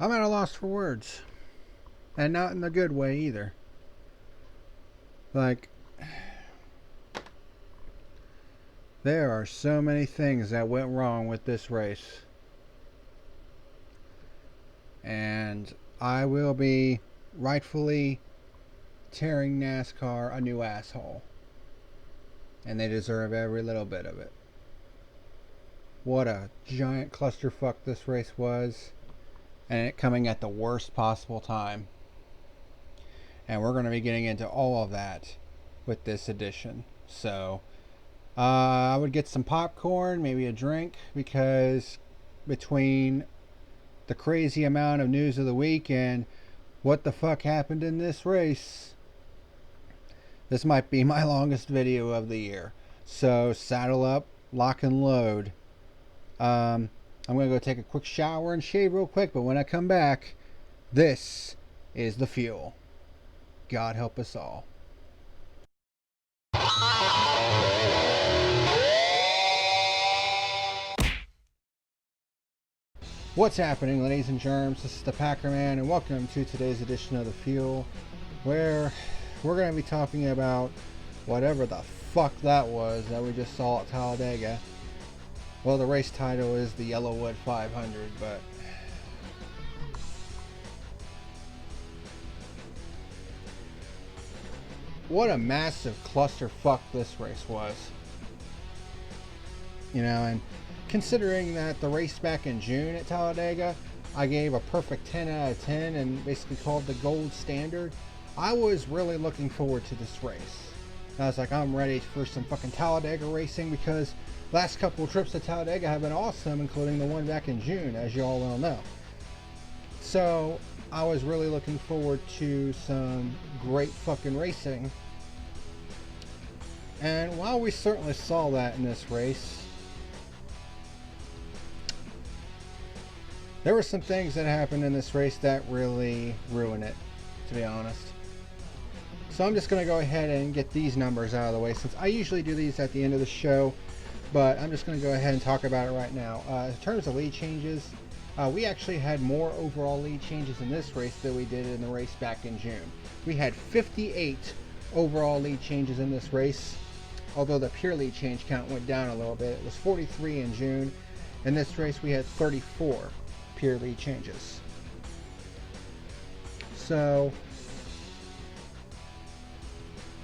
I'm at a loss for words. And not in the good way either. Like, there are so many things that went wrong with this race. And I will be rightfully tearing NASCAR a new asshole. And they deserve every little bit of it. What a giant clusterfuck this race was. And it coming at the worst possible time. And we're going to be getting into all of that with this edition. So, I would get some popcorn, maybe a drink, because between the crazy amount of news of the week and what the fuck happened in this race, this might be my longest video of the year. So, saddle up, lock and load. I'm going to go take a quick shower and shave real quick, but when I come back, this is the fuel. God help us all. What's happening, ladies and germs? This is the Packerman, and welcome to today's edition of The Fuel, where we're going to be talking about whatever the fuck that was that we just saw at Talladega. Well, the race title is the YellaWood 500, but what a massive clusterfuck this race was. You know, and considering that the race back in June at Talladega, I gave a perfect 10 out of 10 and basically called the gold standard, I was really looking forward to this race. I was like, I'm ready for some fucking Talladega racing because last couple of trips to Talladega have been awesome, including the one back in June, as you all well know. So I was really looking forward to some great fucking racing. And while we certainly saw that in this race, there were some things that happened in this race that really ruined it, to be honest. So I'm just going to go ahead and get these numbers out of the way, since I usually do these at the end of the show, but I'm just going to go ahead and talk about it right now. In terms of lead changes, we actually had more overall lead changes in this race than we did in the race back in June. We had 58 overall lead changes in this race, although the pure lead change count went down a little bit. It was 43 in June. In this race we had 34 pure lead changes. So,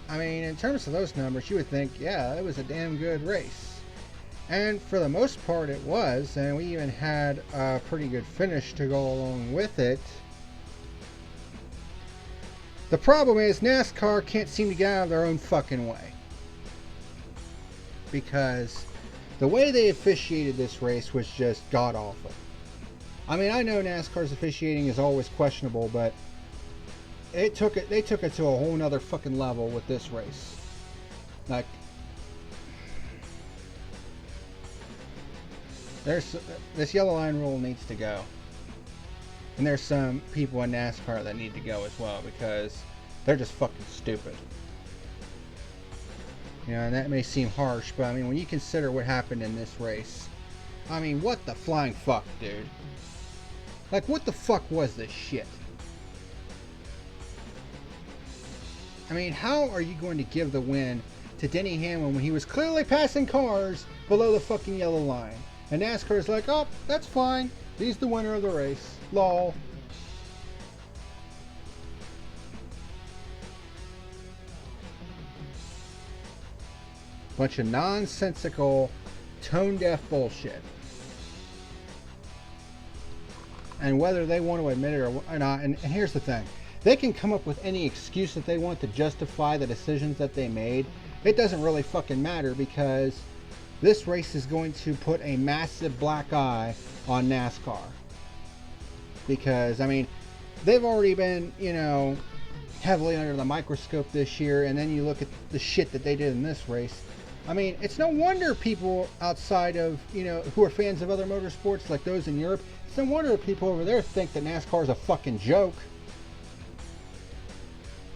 I mean, in terms of those numbers, you would think, yeah, it was a damn good race. And for the most part it was, and we even had a pretty good finish to go along with it. The problem is NASCAR can't seem to get out of their own fucking way. Because the way they officiated this race was just god-awful. I mean, I know NASCAR's officiating is always questionable, but they took it to a whole nother fucking level with this race. Like, this yellow line rule needs to go. And there's some people in NASCAR that need to go as well, because they're just fucking stupid. You know, and that may seem harsh, but I mean, when you consider what happened in this race, I mean, what the flying fuck, dude? Like, what the fuck was this shit? I mean, how are you going to give the win to Denny Hamlin when he was clearly passing cars below the fucking yellow line? And NASCAR's like, oh, that's fine. He's the winner of the race. Lol. Bunch of nonsensical, tone-deaf bullshit. And whether they want to admit it or not, and here's the thing. They can come up with any excuse that they want to justify the decisions that they made. It doesn't really fucking matter, because this race is going to put a massive black eye on NASCAR. Because, I mean, they've already been, you know, heavily under the microscope this year, and then you look at the shit that they did in this race. I mean, it's no wonder people outside of, you know, who are fans of other motorsports, like those in Europe, it's no wonder people over there think that NASCAR is a fucking joke.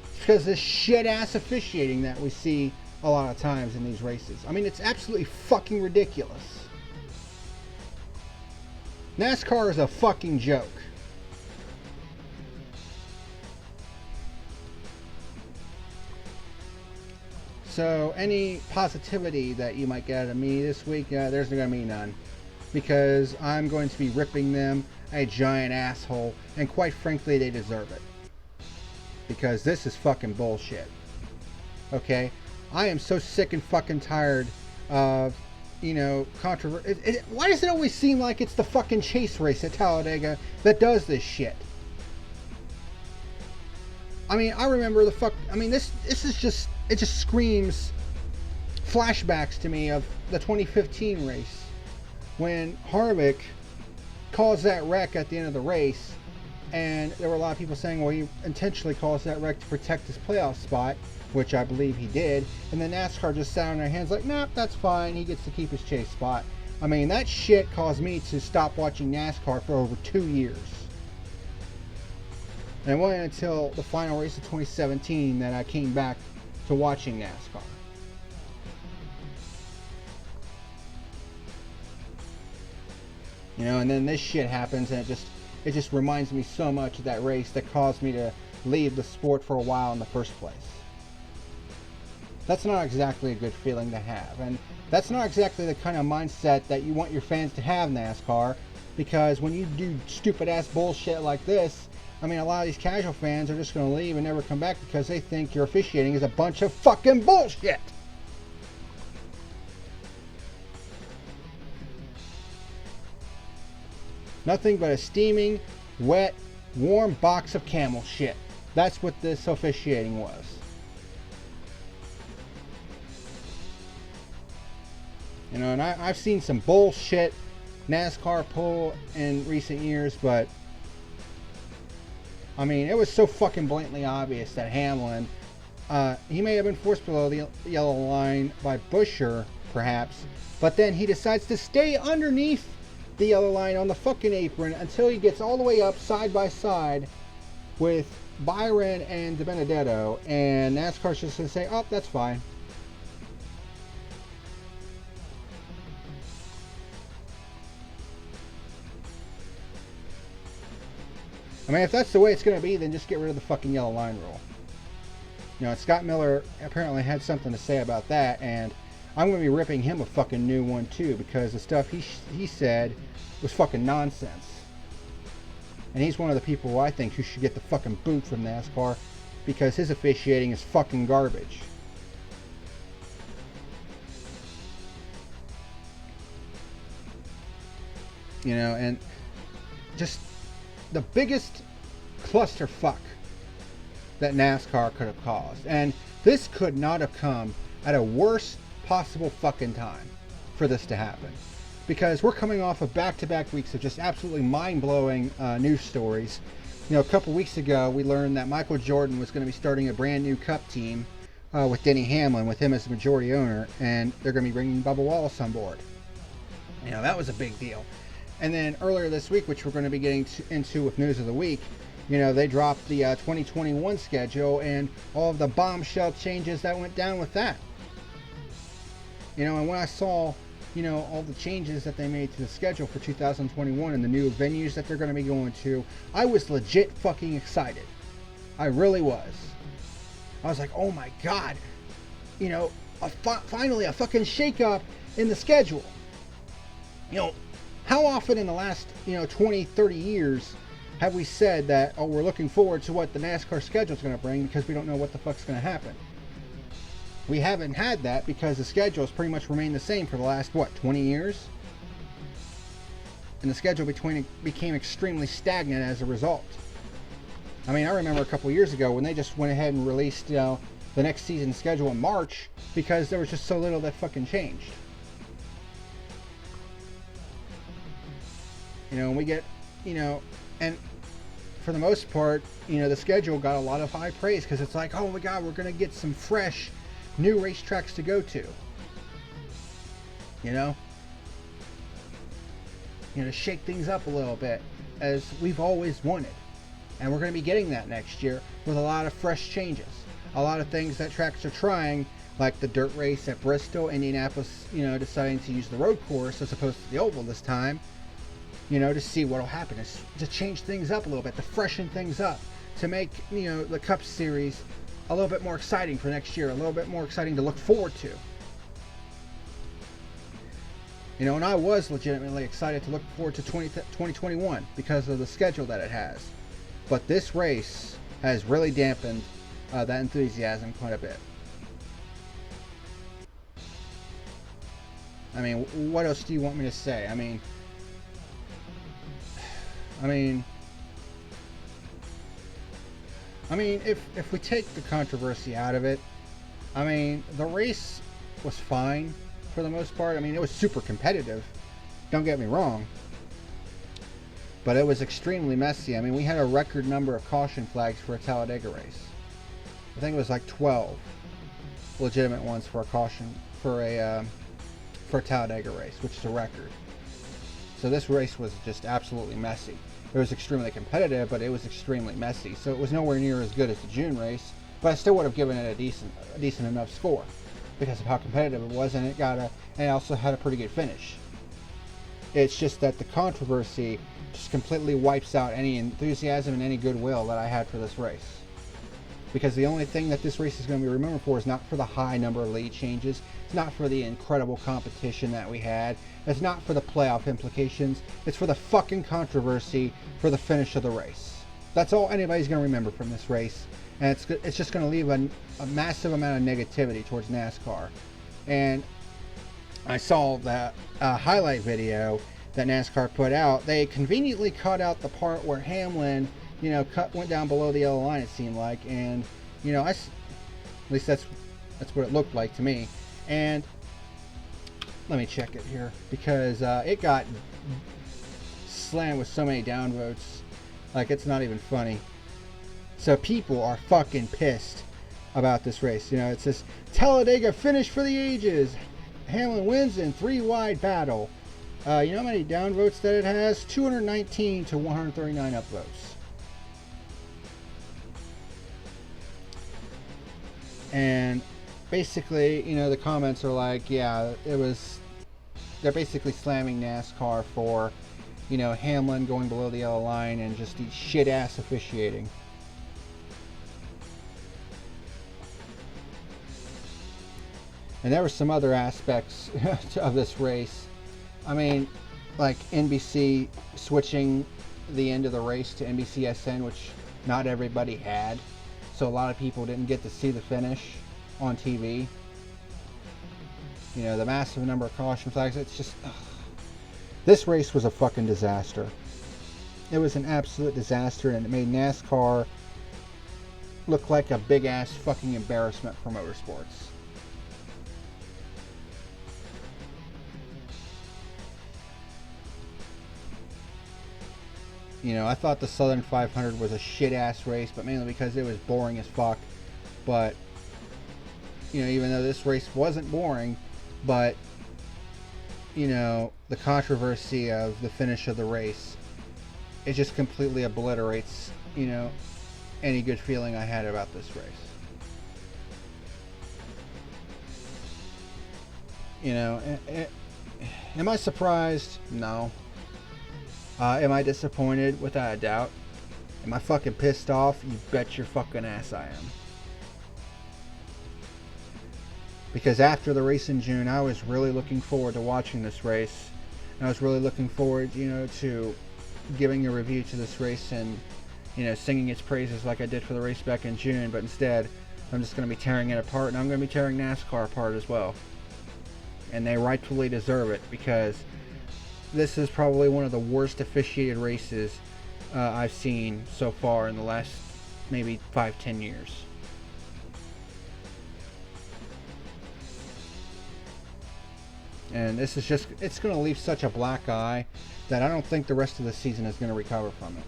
It's because this shit-ass officiating that we see a lot of times in these races. I mean, it's absolutely fucking ridiculous. NASCAR is a fucking joke. So any positivity that you might get out of me this week, there's going to be none. Because I'm going to be ripping them a giant asshole, and quite frankly, they deserve it. Because this is fucking bullshit. Okay? I am so sick and fucking tired of, controversy. Why does it always seem like it's the fucking chase race at Talladega that does this shit? I mean, I remember this is just, it just screams flashbacks to me of the 2015 race when Harvick caused that wreck at the end of the race, and there were a lot of people saying, well, he intentionally caused that wreck to protect his playoff spot, which I believe he did, and then NASCAR just sat on their hands like, nope, that's fine, he gets to keep his chase spot. I mean, that shit caused me to stop watching NASCAR for over 2 years. And it wasn't until the final race of 2017 that I came back to watching NASCAR. And then this shit happens, and it just reminds me so much of that race that caused me to leave the sport for a while in the first place. That's not exactly a good feeling to have, and that's not exactly the kind of mindset that you want your fans to have in NASCAR, because when you do stupid ass bullshit like this, I mean, a lot of these casual fans are just going to leave and never come back because they think your officiating is a bunch of fucking bullshit. Nothing but a steaming, wet, warm box of camel shit. That's what this officiating was. And I've seen some bullshit NASCAR pull in recent years, but I mean, it was so fucking blatantly obvious that Hamlin, he may have been forced below the yellow line by Buescher, perhaps, but then he decides to stay underneath the yellow line on the fucking apron until he gets all the way up side by side with Byron and DiBenedetto, and NASCAR's just going to say, oh, that's fine. I mean, if that's the way it's going to be, then just get rid of the fucking yellow line rule. Scott Miller apparently had something to say about that, and I'm going to be ripping him a fucking new one too, because the stuff he said was fucking nonsense. And he's one of the people I think who should get the fucking boot from NASCAR, because his officiating is fucking garbage. And just the biggest clusterfuck that NASCAR could have caused. And this could not have come at a worse possible fucking time for this to happen. Because we're coming off of back-to-back weeks of just absolutely mind-blowing news stories. A couple weeks ago, we learned that Michael Jordan was going to be starting a brand new Cup team with Denny Hamlin, with him as the majority owner, and they're going to be bringing Bubba Wallace on board. That was a big deal. And then earlier this week, which we're going to be getting into with News of the Week, they dropped the 2021 schedule and all of the bombshell changes that went down with that. And when I saw, all the changes that they made to the schedule for 2021 and the new venues that they're going to be going to, I was legit fucking excited. I really was. I was like, oh my God, finally a fucking shake-up in the schedule. How often in the last, 20, 30 years have we said that, oh, we're looking forward to what the NASCAR schedule is going to bring because we don't know what the fuck's going to happen? We haven't had that because the schedule has pretty much remained the same for the last, 20 years? And the schedule became extremely stagnant as a result. I mean, I remember a couple years ago when they just went ahead and released, the next season schedule in March because there was just so little that fucking changed. And we get, and for the most part, the schedule got a lot of high praise because it's like, oh my God, we're going to get some fresh, new racetracks to go to. To shake things up a little bit, as we've always wanted. And we're going to be getting that next year with a lot of fresh changes. A lot of things that tracks are trying, like the dirt race at Bristol, Indianapolis, deciding to use the road course as opposed to the oval this time. To see what'll happen, is to change things up a little bit, to freshen things up, to make, the Cup Series a little bit more exciting for next year, a little bit more exciting to look forward to. You know, and I was legitimately excited to look forward to 2021 because of the schedule that it has. But this race has really dampened that enthusiasm quite a bit. I mean, what else do you want me to say? I mean, if we take the controversy out of it, I mean, the race was fine for the most part. I mean, it was super competitive. Don't get me wrong. But it was extremely messy. I mean, we had a record number of caution flags for a Talladega race. I think it was like 12 legitimate ones for a caution for a Talladega race, which is a record. So this race was just absolutely messy. It was extremely competitive, but it was extremely messy. So it was nowhere near as good as the June race, but I still would have given it a decent enough score because of how competitive it was, and it also had a pretty good finish. It's just that the controversy just completely wipes out any enthusiasm and any goodwill that I had for this race. Because the only thing that this race is going to be remembered for is not for the high number of lead changes, it's not for the incredible competition that we had, it's not for the playoff implications, it's for the fucking controversy for the finish of the race. That's all anybody's going to remember from this race, and it's just going to leave a massive amount of negativity towards NASCAR. And I saw that highlight video that NASCAR put out. They conveniently cut out the part where Hamlin, you know, went down below the yellow line, it seemed like, and you know, at least that's what it looked like to me. And let me check it here, because it got slammed with so many downvotes, like it's not even funny. So people are fucking pissed about this race. You know, it says Talladega finish for the ages. Hamlin wins in 3-wide battle. You know how many downvotes that it has? 219 to 139 upvotes. And basically, you know, the comments are like, yeah, they're basically slamming NASCAR for, you know, Hamlin going below the yellow line and just the shit ass officiating. And there were some other aspects of this race. I mean, like NBC switching the end of the race to NBCSN, which not everybody had. So a lot of people didn't get to see the finish on TV. You know, the massive number of caution flags. It's just... Ugh. This race was a fucking disaster. It was an absolute disaster, and it made NASCAR look like a big-ass fucking embarrassment for motorsports. You know, I thought the Southern 500 was a shit-ass race, but mainly because it was boring as fuck. But, you know, even though this race wasn't boring, but, you know, the controversy of the finish of the race, it just completely obliterates, you know, any good feeling I had about this race. You know, am I surprised? No. Am I disappointed? Without a doubt. Am I fucking pissed off? You bet your fucking ass I am. Because after the race in June, I was really looking forward to watching this race. And I was really looking forward, you know, to giving a review to this race and, you know, singing its praises like I did for the race back in June. But instead, I'm just going to be tearing it apart, and I'm going to be tearing NASCAR apart as well. And they rightfully deserve it, because this is probably one of the worst officiated races I've seen so far in the last maybe 5-10 years. And this is just, it's going to leave such a black eye that I don't think the rest of the season is going to recover from it.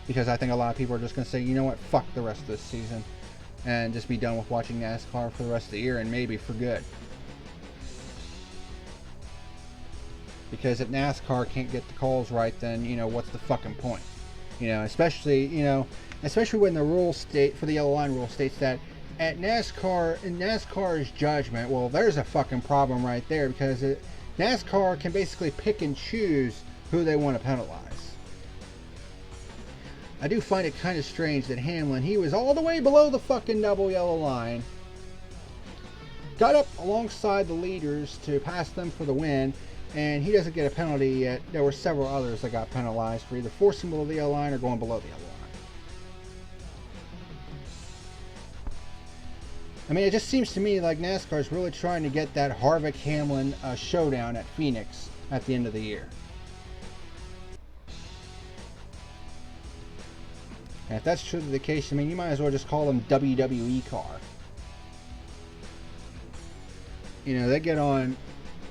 Because I think a lot of people are just going to say, you know what, fuck the rest of this season. And just be done with watching NASCAR for the rest of the year, and maybe for good. Because if NASCAR can't get the calls right, then, you know, what's the fucking point? You know, especially when the rule state, for the yellow line rule states that at NASCAR, in NASCAR's judgment, well, there's a fucking problem right there, because NASCAR can basically pick and choose who they want to penalize. I do find it kind of strange that Hamlin, he was all the way below the fucking double yellow line, got up alongside the leaders to pass them for the win, and he doesn't get a penalty yet. There were several others that got penalized for either forcing below the yellow line or going below the yellow line. I mean, it just seems to me like NASCAR is really trying to get that Harvick-Hamlin showdown at Phoenix at the end of the year. And if that's truly the case, I mean, you might as well just call them WWE car. You know, they get on,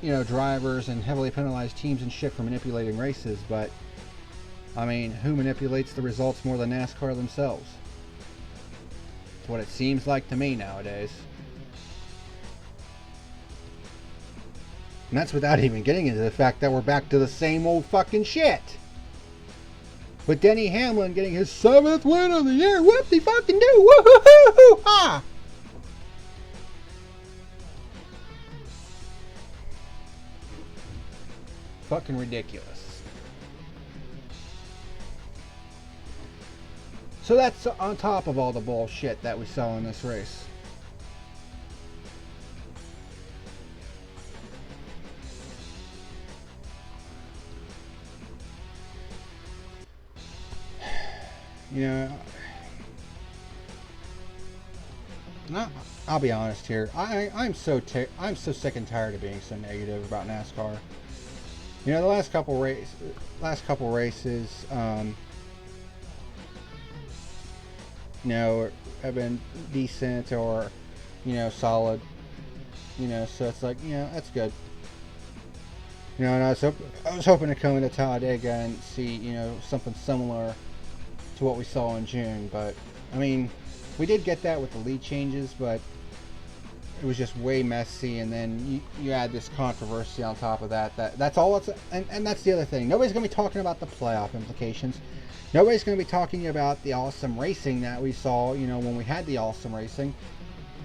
you know, drivers and heavily penalized teams and shit for manipulating races, but, I mean, who manipulates the results more than NASCAR themselves? It's what it seems like to me nowadays. And that's without even getting into the fact that we're back to the same old fucking shit. With Denny Hamlin getting his 7th win of the year. Whoop-de fucking do. Woo-hoo-hoo-hoo. Ha! Fucking ridiculous. So that's on top of all the bullshit that we saw in this race. You know, I'll be honest here. I'm so sick and tired of being so negative about NASCAR. You know, the last couple races, you know, have been decent or, you know, solid. You know, so it's like, you know, that's good. You know, and I was hoping to come into Talladega and see, you know, something similar to what we saw in June, but I mean, we did get that with the lead changes, but it was just way messy, and then you add this controversy on top of that. That's all it's, and that's the other thing. Nobody's going to be talking about the playoff implications. Nobody's going to be talking about the awesome racing that we saw, you know, when we had the awesome racing.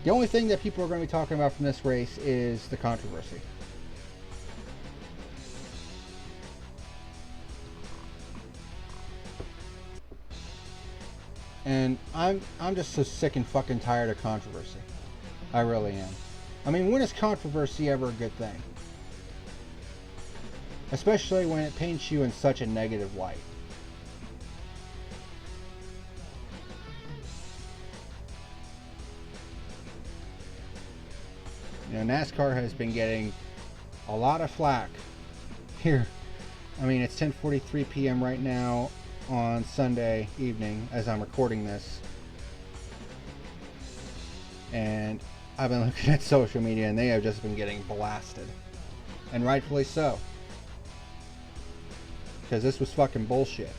The only thing that people are going to be talking about from this race is the controversy. And I'm just so sick and fucking tired of controversy. I really am. I mean, when is controversy ever a good thing? Especially when it paints you in such a negative light. You know, NASCAR has been getting a lot of flack here. I mean, it's 10:43 p.m. right now on Sunday evening as I'm recording this. And I've been looking at social media and they have just been getting blasted. And rightfully so. Because this was fucking bullshit.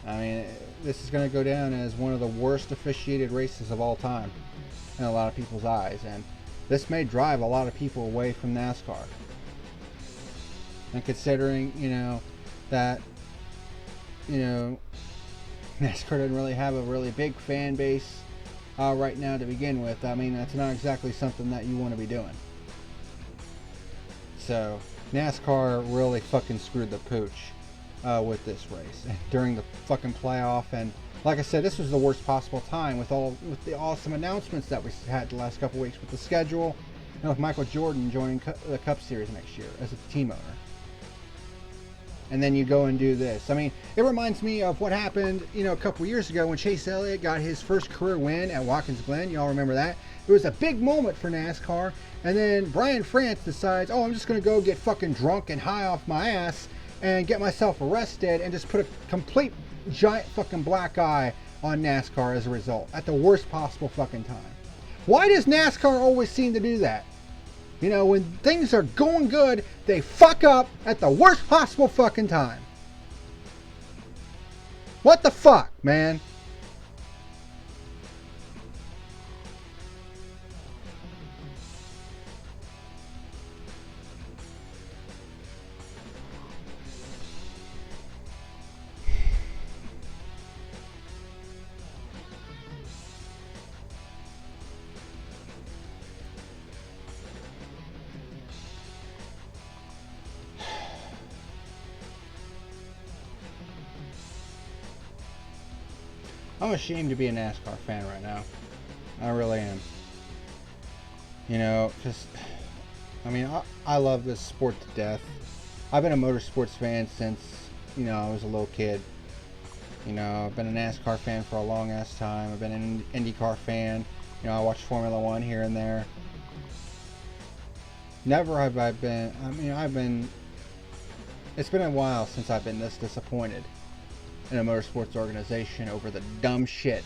I mean, this is going to go down as one of the worst officiated races of all time in a lot of people's eyes. And this may drive a lot of people away from NASCAR. And considering, you know, that, you know, NASCAR doesn't really have a really big fan base right now to begin with. I mean, that's not exactly something that you want to be doing. So, NASCAR really fucking screwed the pooch with this race during the fucking playoff. And like I said, this was the worst possible time with the awesome announcements that we had the last couple weeks with the schedule, and with Michael Jordan joining the Cup Series next year as a team owner. And then you go and do this. I mean, it reminds me of what happened, you know, a couple years ago when Chase Elliott got his first career win at Watkins Glen. Y'all remember that? It was a big moment for NASCAR. And then Brian France decides, oh, I'm just going to go get fucking drunk and high off my ass and get myself arrested and just put a complete giant fucking black eye on NASCAR as a result at the worst possible fucking time. Why does NASCAR always seem to do that? You know, when things are going good, they fuck up at the worst possible fucking time. What the fuck, man? I'm ashamed to be a NASCAR fan right now. I really am. You know, just, I mean, I love this sport to death. I've been a motorsports fan since, you know, I was a little kid. You know, I've been a NASCAR fan for a long ass time. I've been an IndyCar fan. You know, I watch Formula One here and there. Never have I been, it's been a while since I've been this disappointed in a motorsports organization over the dumb shit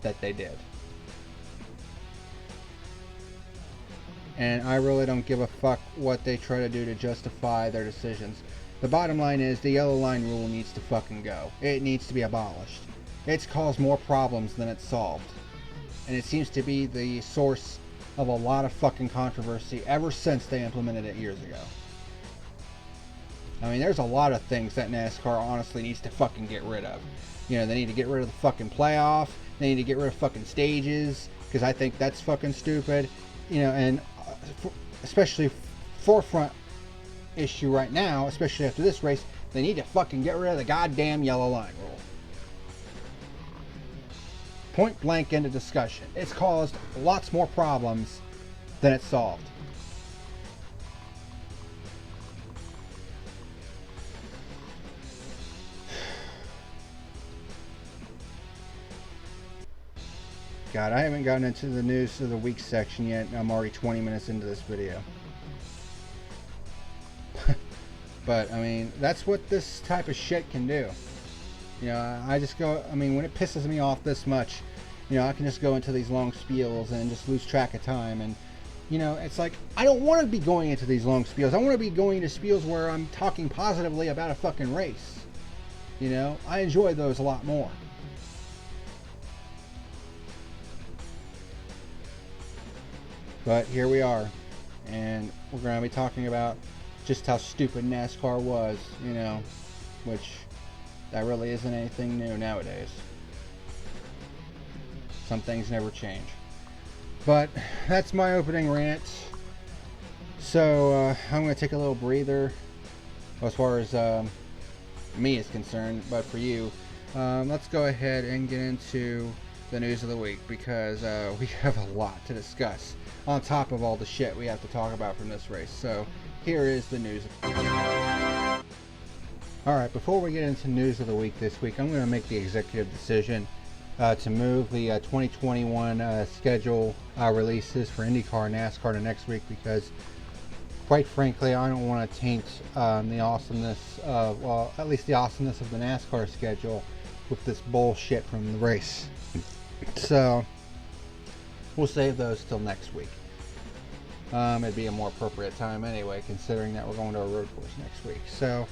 that they did. And I really don't give a fuck what they try to do to justify their decisions. The bottom line is the yellow line rule needs to fucking go. It needs to be abolished. It's caused more problems than it's solved. And it seems to be the source of a lot of fucking controversy ever since they implemented it years ago. I mean, there's a lot of things that NASCAR honestly needs to fucking get rid of. You know, they need to get rid of the fucking playoff. They need to get rid of fucking stages, because I think that's fucking stupid. You know, and especially forefront issue right now, especially after this race, they need to fucking get rid of the goddamn yellow line rule. Point blank into discussion. It's caused lots more problems than it's solved. God, I haven't gotten into the news of the week section yet. I'm already 20 minutes into this video. But, I mean, that's what this type of shit can do. You know, I just go, I mean, when it pisses me off this much, you know, I can just go into these long spiels and just lose track of time. And, you know, it's like, I don't want to be going into these long spiels. I want to be going into spiels where I'm talking positively about a fucking race. You know, I enjoy those a lot more. But here we are, and we're going to be talking about just how stupid NASCAR was, you know, which that really isn't anything new nowadays. Some things never change. But that's my opening rant. So I'm going to take a little breather as far as me is concerned, but for you, let's go ahead and get into the news of the week, because we have a lot to discuss on top of all the shit we have to talk about from this race. So here is the news. Alright, before we get into news of the week this week, I'm going to make the executive decision to move the 2021 schedule releases for IndyCar and NASCAR to next week, because quite frankly, I don't want to taint the awesomeness of, well, at least the awesomeness of the NASCAR schedule with this bullshit from the race. So we'll save those till next week. It'd be a more appropriate time anyway, considering that we're going to a road course next week. So,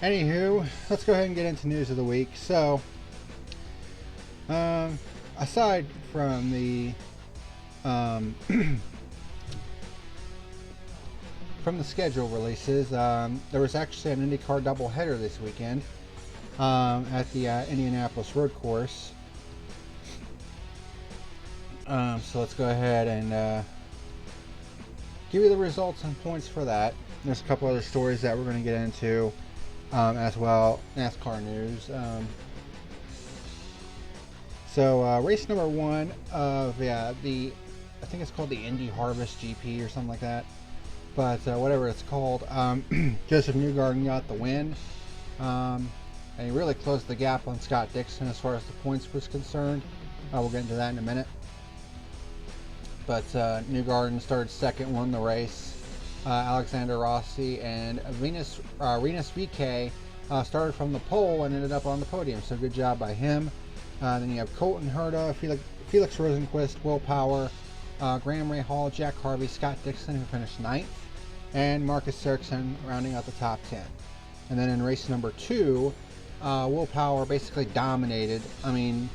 anywho, let's go ahead and get into news of the week. So, aside from the from the schedule releases, there was actually an IndyCar doubleheader this weekend at the Indianapolis road course. So let's go ahead and give you the results and points for that. There's a couple other stories that we're going to get into as well, NASCAR news. So race number one of I think it's called the Indy Harvest GP or something like that. But whatever it's called, Joseph Newgarden got the win. And he really closed the gap on Scott Dixon as far as the points was concerned. We'll get into that in a minute. But Newgarden started second, won the race. Alexander Rossi and Rinus VeeKay started from the pole and ended up on the podium. So good job by him. Then you have Colton Herta, Felix Rosenqvist, Will Power, Graham Rahal, Jack Harvey, Scott Dixon, who finished 9th, and Marcus Ericsson rounding out the top 10. And then in race number 2, Will Power basically dominated. I mean,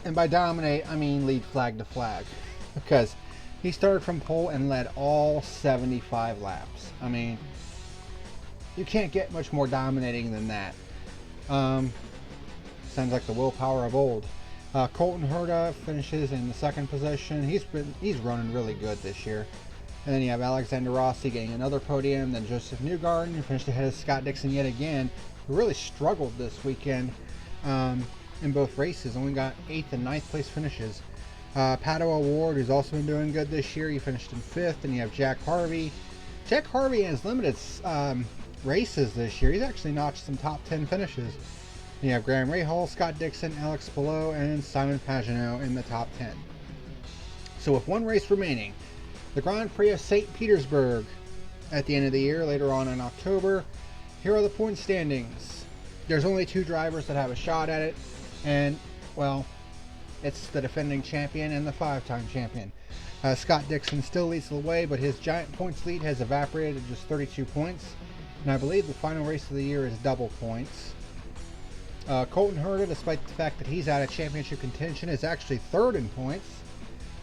and by dominate, I mean lead flag to flag, because he started from pole and led all 75 laps. I mean, you can't get much more dominating than that. Sounds like the willpower of old. Colton Herta finishes in the second position. He's running really good this year. And then you have Alexander Rossi getting another podium. Then Joseph Newgarden, who finished ahead of Scott Dixon yet again, who really struggled this weekend. in both races. Only got 8th and 9th place finishes. Pato O'Ward, who's also been doing good this year, he finished in 5th. And you have Jack Harvey. Jack Harvey in his limited races this year, he's actually notched some top 10 finishes. And you have Graham Rahal, Scott Dixon, Alex Palou, and Simon Pagenaud in the top 10. So with one race remaining, the Grand Prix of St. Petersburg at the end of the year, later on in October. Here are the point standings. There's only 2 drivers that have a shot at it, and, well, it's the defending champion and the 5-time champion. Scott Dixon still leads the way, but his giant points lead has evaporated to just 32 points, and I believe the final race of the year is double points. Colton Herta, despite the fact that he's out of championship contention, is actually 3rd in points,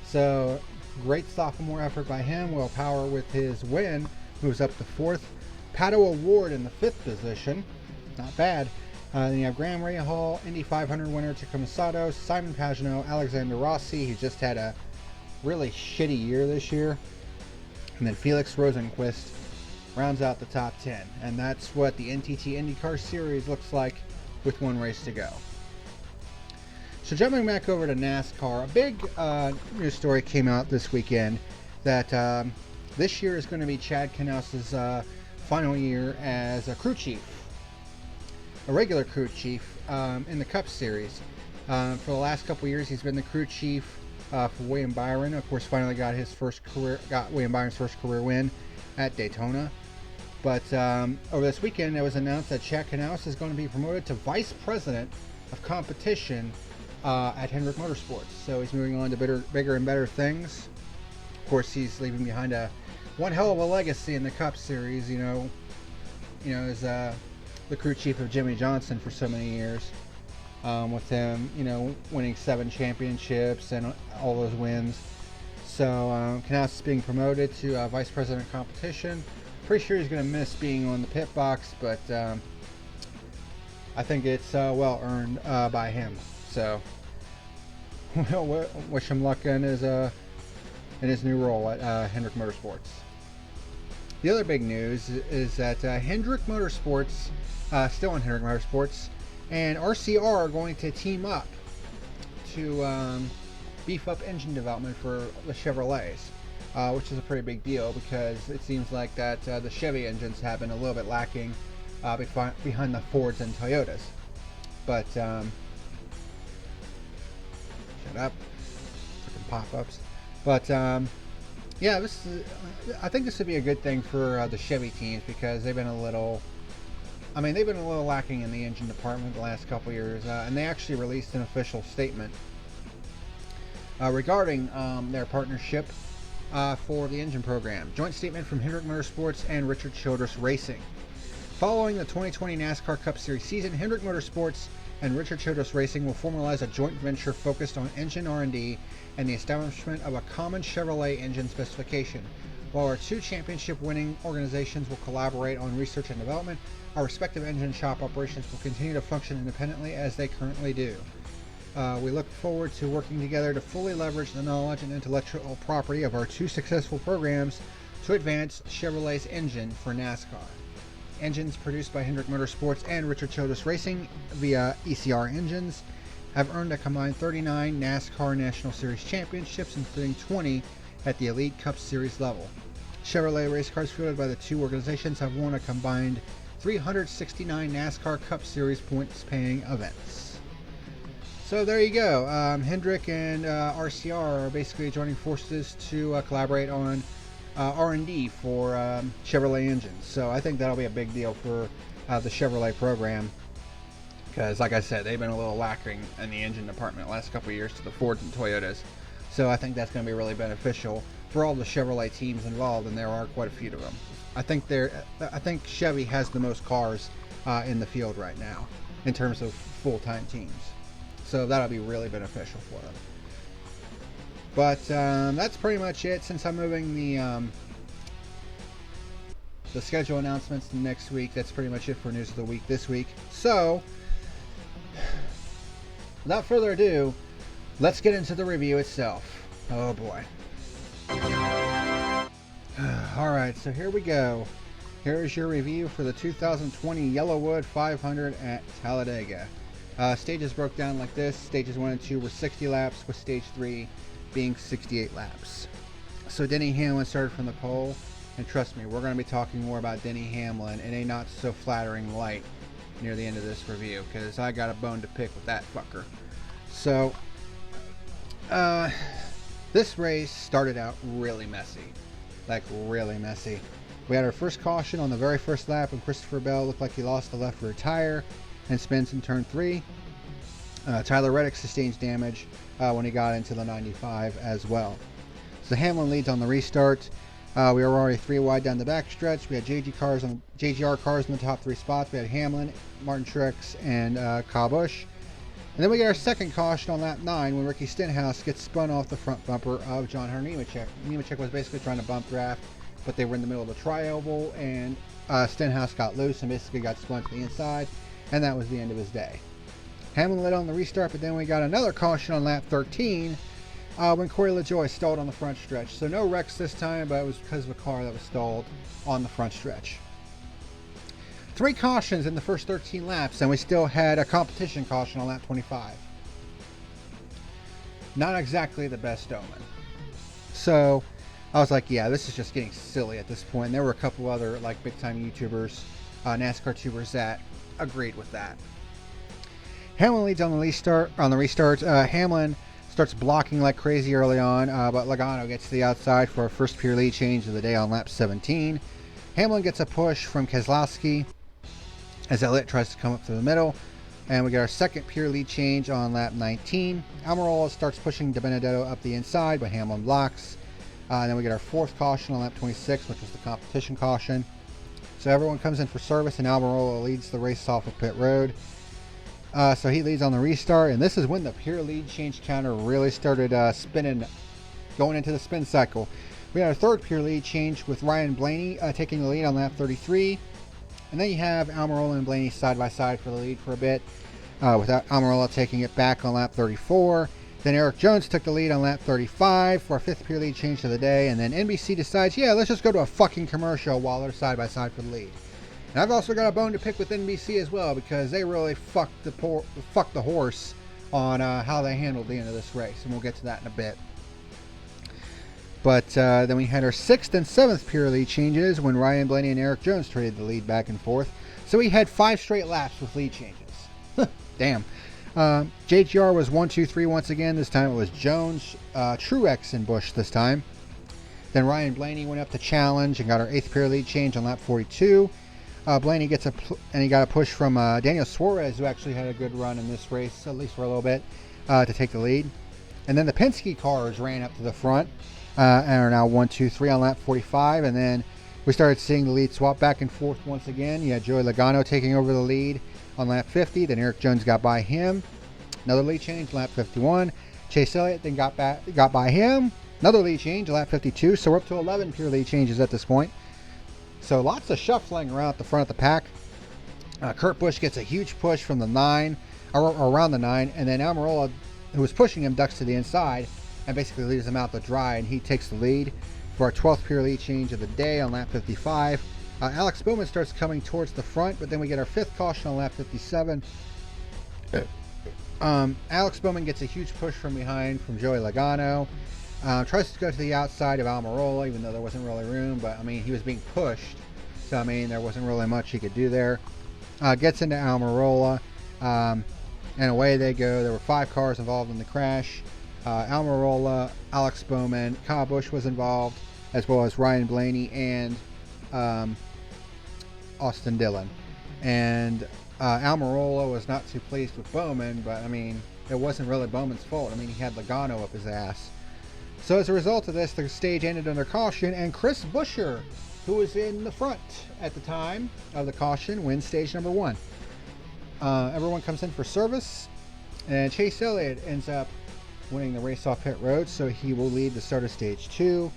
so great sophomore effort by him. Will Power with his win moves up to 4th. Pato O'Ward in the 5th position. Not bad. Then you have Graham Rahal, Indy 500 winner Takuma Sato, Simon Pagenaud, Alexander Rossi, who just had a really shitty year this year. And then Felix Rosenqvist rounds out the top 10. And that's what the NTT IndyCar Series looks like with one race to go. So jumping back over to NASCAR, a big news story came out this weekend that this year is going to be Chad Knaus's final year as a crew chief, a regular crew chief in the Cup Series. For the last couple years, he's been the crew chief for William Byron. Of course, finally got William Byron's first career win at Daytona. But over this weekend, it was announced that Chad Knaus is going to be promoted to vice president of competition at Hendrick Motorsports. So he's moving on to bigger and better things. Of course, he's leaving behind one hell of a legacy in the Cup Series. As the crew chief of Jimmy Johnson for so many years, with him, winning 7 championships and all those wins. So Knaus is being promoted to vice president of competition. Pretty sure he's going to miss being on the pit box, but I think it's well earned by him. So we'll wish him luck in his new role at Hendrick Motorsports. The other big news is that Hendrick Motorsports, still in Hendrick Motorsports, and RCR are going to team up to beef up engine development for the Chevrolets, which is a pretty big deal because it seems like that the Chevy engines have been a little bit lacking behind the Fords and Toyotas. But shut up, freaking pop-ups. But yeah, I think this would be a good thing for the Chevy teams because they've been a little lacking in the engine department the last couple years, and they actually released an official statement regarding their partnership for the engine program. Joint statement from Hendrick Motorsports and Richard Childress Racing. Following the 2020 NASCAR Cup Series season, Hendrick Motorsports and Richard Childress Racing will formalize a joint venture focused on engine R&D and the establishment of a common Chevrolet engine specification. While our 2 championship-winning organizations will collaborate on research and development, our respective engine shop operations will continue to function independently as they currently do. We look forward to working together to fully leverage the knowledge and intellectual property of our 2 successful programs to advance Chevrolet's engine for NASCAR. Engines produced by Hendrick Motorsports and Richard Childress Racing via ECR Engines have earned a combined 39 NASCAR National Series championships, including 20 at the Elite Cup Series level. Chevrolet race cars fielded by the 2 organizations have won a combined 369 NASCAR Cup Series points-paying events. So there you go. Hendrick and RCR are basically joining forces to collaborate on R&D for Chevrolet engines. So I think that'll be a big deal for the Chevrolet program because, like I said, they've been a little lacking in the engine department the last couple of years to the Fords and Toyotas. So I think that's going to be really beneficial for all the Chevrolet teams involved, and there are quite a few of them. I think Chevy has the most cars in the field right now in terms of full-time teams. So that'll be really beneficial for them. But that's pretty much it. Since I'm moving the schedule announcements to next week, that's pretty much it for News of the Week this week. So, without further ado, let's get into the review itself. Oh boy. Alright, so here we go. Here's your review for the 2020 YellaWood 500 at Talladega. Stages broke down like this. Stages 1 and 2 were 60 laps, with stage 3 being 68 laps. So Denny Hamlin started from the pole, and trust me, we're going to be talking more about Denny Hamlin in a not so flattering light near the end of this review, because I got a bone to pick with that fucker. So, this race started out really messy. Like, really messy. We had our first caution on the very first lap when Christopher Bell looked like he lost the left rear tire and spins in turn 3. Tyler Reddick sustains damage when he got into the 95 as well. So Hamlin leads on the restart. We were already 3 wide down the backstretch. We had JGR cars in the top 3 spots. We had Hamlin, Martin Truex, and Kyle Busch. And then we get our second caution on lap 9 when Ricky Stenhouse gets spun off the front bumper of John Hunter Nemechek. Nemechek was basically trying to bump draft, but they were in the middle of the tri-oval, and Stenhouse got loose and basically got spun to the inside, and that was the end of his day. Hamlin led on the restart, but then we got another caution on lap 13 when Corey LaJoie stalled on the front stretch. So no wrecks this time, but it was because of a car that was stalled on the front stretch. 3 cautions in the first 13 laps, and we still had a competition caution on lap 25. Not exactly the best omen. So I was like, yeah, this is just getting silly at this point. And there were a couple other like big time YouTubers, NASCAR tubers that agreed with that. Hamlin leads on the restart. Hamlin starts blocking like crazy early on, but Logano gets to the outside for our first pure lead change of the day on lap 17. Hamlin gets a push from Keselowski as Elliott tries to come up through the middle, and we get our second pure lead change on lap 19. Almirola starts pushing DiBenedetto up the inside, but Hamlin blocks. And then we get our fourth caution on lap 26, which was the competition caution. So everyone comes in for service, and Almirola leads the race off of pit road. So he leads on the restart, and this is when the pure lead change counter really started spinning, going into the spin cycle. We had our third pure lead change with Ryan Blaney taking the lead on lap 33. And then you have Almirola and Blaney side by side for the lead for a bit, without Almirola taking it back on lap 34. Then Eric Jones took the lead on lap 35 for our 5th pure lead change of the day. And then NBC decides, yeah, let's just go to a fucking commercial while they're side by side for the lead. And I've also got a bone to pick with NBC as well, because they really fucked the horse on how they handled the end of this race. And we'll get to that in a bit. But then we had our 6th and 7th pure lead changes when Ryan Blaney and Eric Jones traded the lead back and forth. So we had 5 straight laps with lead changes. Damn. JGR was 1, 2, 3 once again. This time it was Jones, Truex, and Busch this time. Then Ryan Blaney went up to challenge and got our 8th pure lead change on lap 42. Blaney gets and he got a push from Daniel Suarez, who actually had a good run in this race, at least for a little bit, to take the lead. And then the Penske cars ran up to the front and are now 1, 2, 3 on lap 45. And then we started seeing the lead swap back and forth once again. You had Joey Logano taking over the lead on lap 50. Then Eric Jones got by him. Another lead change, lap 51. Chase Elliott then got by him. Another lead change, lap 52. So we're up to 11 pure lead changes at this point. So lots of shuffling around at the front of the pack. Kurt Busch gets a huge push from the 9, or around the 9, and then Almirola, who was pushing him, ducks to the inside and basically leaves him out to dry, and he takes the lead for our 12th pure lead change of the day on lap 55. Alex Bowman starts coming towards the front, but then we get our 5th caution on lap 57. Alex Bowman gets a huge push from behind from Joey Logano. Tries to go to the outside of Almirola, even though there wasn't really room, but I mean, he was being pushed, so I mean, there wasn't really much he could do there. Gets into Almirola, and away they go. There were 5 cars involved in the crash. Almirola, Alex Bowman, Kyle Busch was involved, as well as Ryan Blaney and Austin Dillon. And Almirola was not too pleased with Bowman, but I mean, it wasn't really Bowman's fault. I mean, he had Logano up his ass. So as a result of this, the stage ended under caution, and Chris Buescher, who was in the front at the time of the caution, wins stage number 1. Everyone comes in for service, and Chase Elliott ends up winning the race off pit road, so he will lead the start of stage 2.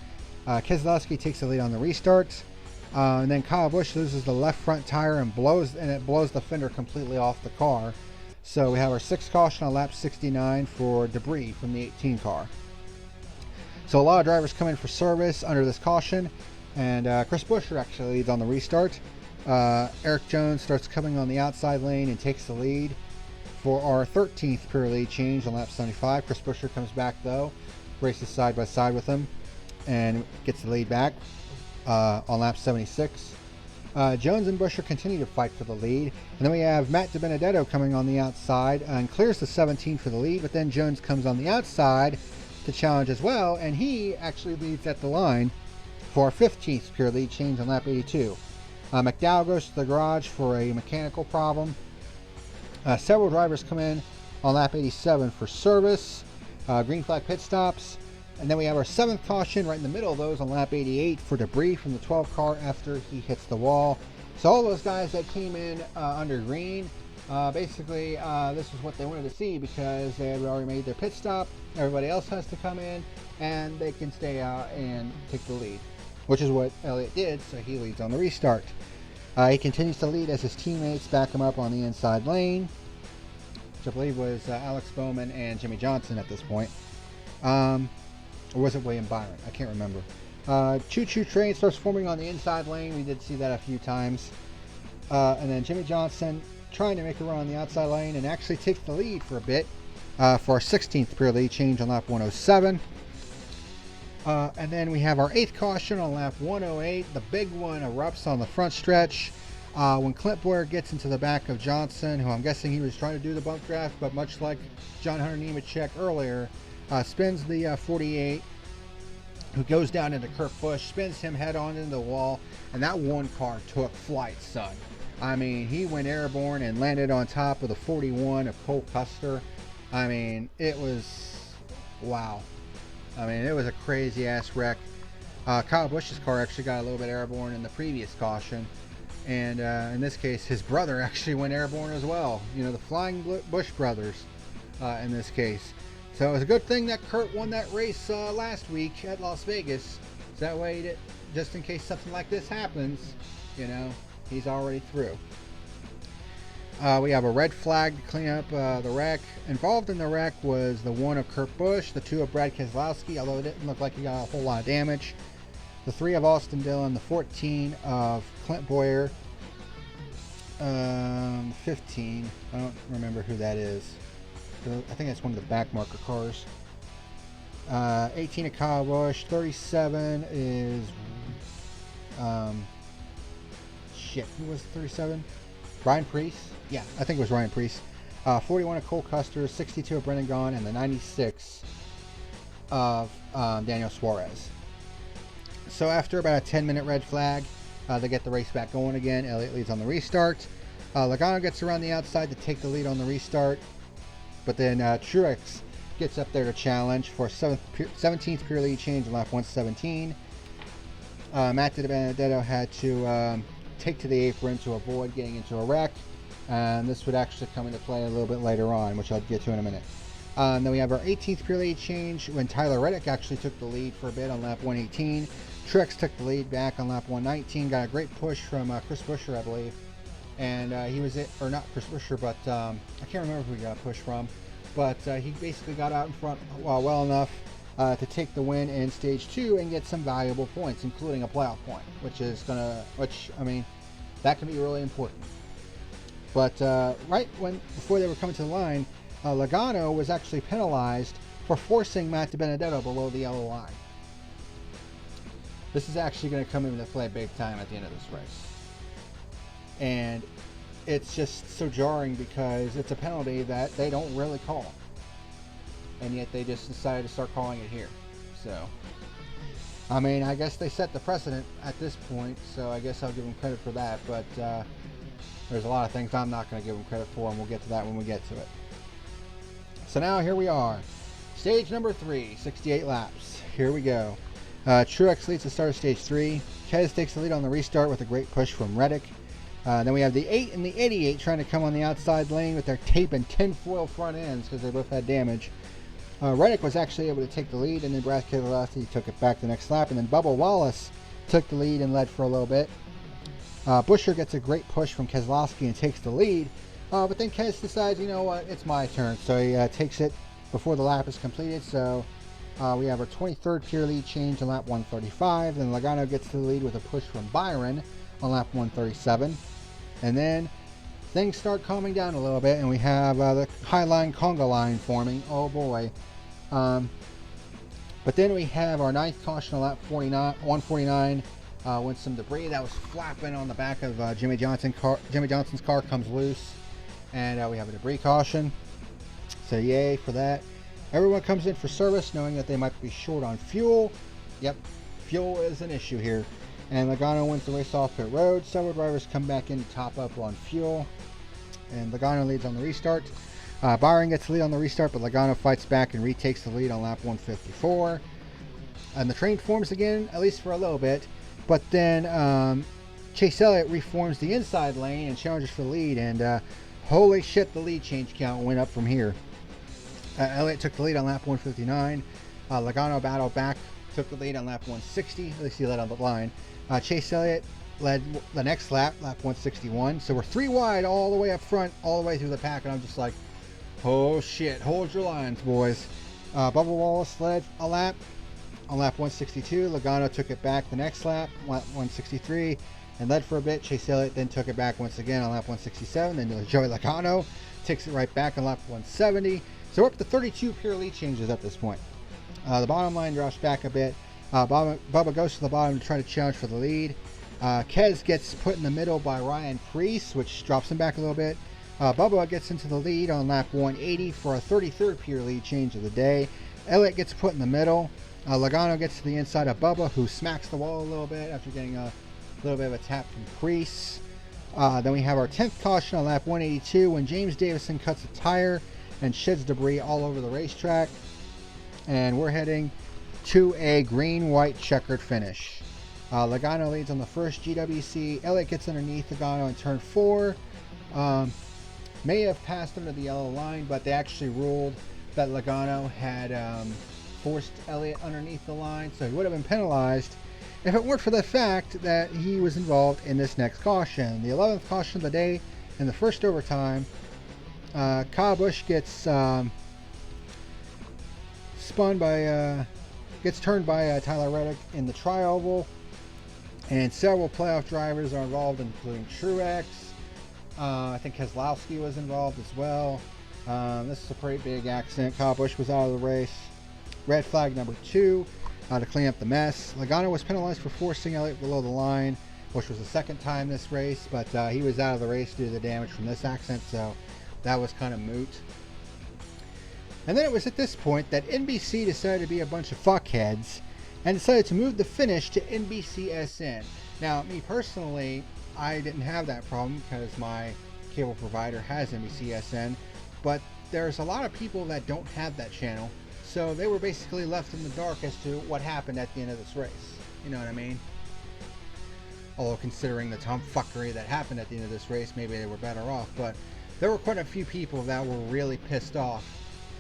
Keselowski takes the lead on the restart, and then Kyle Busch loses the left front tire and it blows the fender completely off the car. So we have our 6th caution on lap 69 for debris from the 18 car. So a lot of drivers come in for service under this caution, and Chris Buescher actually leads on the restart. Eric Jones starts coming on the outside lane and takes the lead For our 13th pure lead change on lap 75, Chris Buescher comes back though, races side by side with him, and gets the lead back on lap 76. Jones and Buescher continue to fight for the lead, and then we have Matt DiBenedetto coming on the outside and clears the 17 for the lead, but then Jones comes on the outside to challenge as well, and he actually leads at the line for our 15th pure lead change on lap 82. McDowell goes to the garage for a mechanical problem. Several drivers come in on lap 87 for service, green flag pit stops, and then we have our 7th caution right in the middle of those on lap 88 for debris from the 12 car after he hits the wall. So all those guys that came in under green, basically this is what they wanted to see because they had already made their pit stop. Everybody else has to come in and they can stay out and take the lead, which is what Elliott did, so he leads on the restart. He continues to lead as his teammates back him up on the inside lane, which I believe was Alex Bowman and Jimmy Johnson at this point. Or was it William Byron? I can't remember. Choo-choo train starts forming on the inside lane. We did see that a few times. And then Jimmy Johnson trying to make a run on the outside lane and actually takes the lead for a bit for our 16th pure lead change on lap 107. And then we have our 8th caution on lap 108. The big one erupts on the front stretch when Clint Bowyer gets into the back of Johnson, who I'm guessing he was trying to do the bump draft, but much like John Hunter Nemechek earlier, spins the 48, who goes down into Kurt Busch, spins him head on into the wall, and that one car took flight, son. I mean, he went airborne and landed on top of the 41 of Cole Custer. I mean, it was, wow. I mean, it was a crazy ass wreck. Kyle Busch's car actually got a little bit airborne in the previous caution, and in this case, his brother actually went airborne as well. You know, the Flying Busch brothers in this case. So it was a good thing that Kurt won that race last week at Las Vegas. So that way, just in case something like this happens, you know, he's already through. We have a red flag to clean up the wreck. Involved in the wreck was the 1 of Kurt Busch, the 2 of Brad Keselowski, although it didn't look like he got a whole lot of damage. The 3 of Austin Dillon, the 14 of Clint Bowyer, 15, I don't remember who that is. I think that's one of the back marker cars. 18 of Kyle Busch, 37 is who was 37? Ryan Preece? Yeah, I think it was Ryan Preece. 41 of Cole Custer, 62 of Brendan Gaughan, and the 96 of Daniel Suarez. So after about a 10-minute red flag, they get the race back going again. Elliott leads on the restart. Logano gets around the outside to take the lead on the restart. But then Truex gets up there to challenge for 17th pure lead change in lap 117. Matt DiBenedetto had to take to the apron to avoid getting into a wreck. And this would actually come into play a little bit later on, which I'll get to in a minute. Then we have our 18th pure lead change when Tyler Reddick actually took the lead for a bit on lap 118. Truex took the lead back on lap 119. Got a great push from Chris Buescher, I believe. And he was it, or not Chris Buescher, but I can't remember who he got pushed from. But he basically got out in front well enough to take the win in stage 2 and get some valuable points, including a playoff point, which I mean, that can be really important. But right before they were coming to the line, Logano was actually penalized for forcing Matt DiBenedetto below the yellow line. This is actually going to come into play big time at the end of this race. And it's just so jarring because it's a penalty that they don't really call. And yet they just decided to start calling it here. So, I mean, I guess they set the precedent at this point, so I guess I'll give them credit for that. But there's a lot of things I'm not going to give them credit for, and we'll get to that when we get to it. So now here we are. Stage number 3, 68 laps. Here we go. Truex leads the start of stage 3. Kez takes the lead on the restart with a great push from Reddick. Then we have the 8 and the 88 trying to come on the outside lane with their tape and tinfoil front ends because they both had damage. Reddick was actually able to take the lead, and then Brad Keselowski took it back the next lap, and then Bubba Wallace took the lead and led for a little bit. Buescher gets a great push from Keselowski and takes the lead, but then Kez decides, you know what, it's my turn, so he takes it before the lap is completed. So we have our 23rd pure lead change on lap 135. Then Logano gets to the lead with a push from Byron on lap 137. And then things start calming down a little bit, and we have the high line conga line forming. Oh boy. But then we have our ninth caution on lap 149 when some debris that was flapping on the back of Jimmy Johnson's car comes loose, and we have a debris caution. So yay for that. Everyone comes in for service knowing that they might be short on fuel. Yep, fuel is an issue here. And Logano wins the race off pit road. Several drivers come back in to top up on fuel. And Logano leads on the restart. Byron gets the lead on the restart, but Logano fights back and retakes the lead on lap 154. And the train forms again, at least for a little bit. But then Chase Elliott reforms the inside lane and challenges for the lead. And holy shit, the lead change count went up from here. Elliott took the lead on lap 159. Logano battled back, took the lead on lap 160. At least he led on the line. Chase Elliott led the next lap, lap 161. So we're 3 wide all the way up front, all the way through the pack. And I'm just like, oh shit, hold your lines, boys. Bubba Wallace led a lap on lap 162. Logano took it back the next lap, 163, and led for a bit. Chase Elliott then took it back once again on lap 167. Then Joey Logano takes it right back on lap 170. So we're up to 32 pure lead changes at this point. The bottom line drops back a bit. Bubba goes to the bottom to try to challenge for the lead. Kez gets put in the middle by Ryan Preece, which drops him back a little bit. Bubba gets into the lead on lap 180 for a 33rd pure lead change of the day. Elliott gets put in the middle. Logano gets to the inside of Bubba, who smacks the wall a little bit after getting a little bit of a tap from Preece. Then we have our 10th caution on lap 182 when James Davison cuts a tire and sheds debris all over the racetrack. And we're heading to a green-white checkered finish. Logano leads on the first GWC. Elliott gets underneath Logano in turn 4. May have passed under the yellow line, but they actually ruled that Logano had forced Elliott underneath the line, so he would have been penalized if it weren't for the fact that he was involved in this next caution. The 11th caution of the day in the first overtime. Kyle Busch gets gets turned by Tyler Reddick in the tri-oval, and several playoff drivers are involved, including Truex. I think Keselowski was involved as well. This is a pretty big accident. Kyle Busch was out of the race. Red flag number 2 to clean up the mess. Logano was penalized for forcing Elliott below the line, which was the second time this race, but he was out of the race due to the damage from this accident, so that was kind of moot. And then it was at this point that NBC decided to be a bunch of fuckheads and decided to move the finish to NBCSN. Now, me personally, I didn't have that problem because my cable provider has NBCSN, but there's a lot of people that don't have that channel, so they were basically left in the dark as to what happened at the end of this race. You know what I mean? Although considering the tomfuckery that happened at the end of this race, maybe they were better off, but there were quite a few people that were really pissed off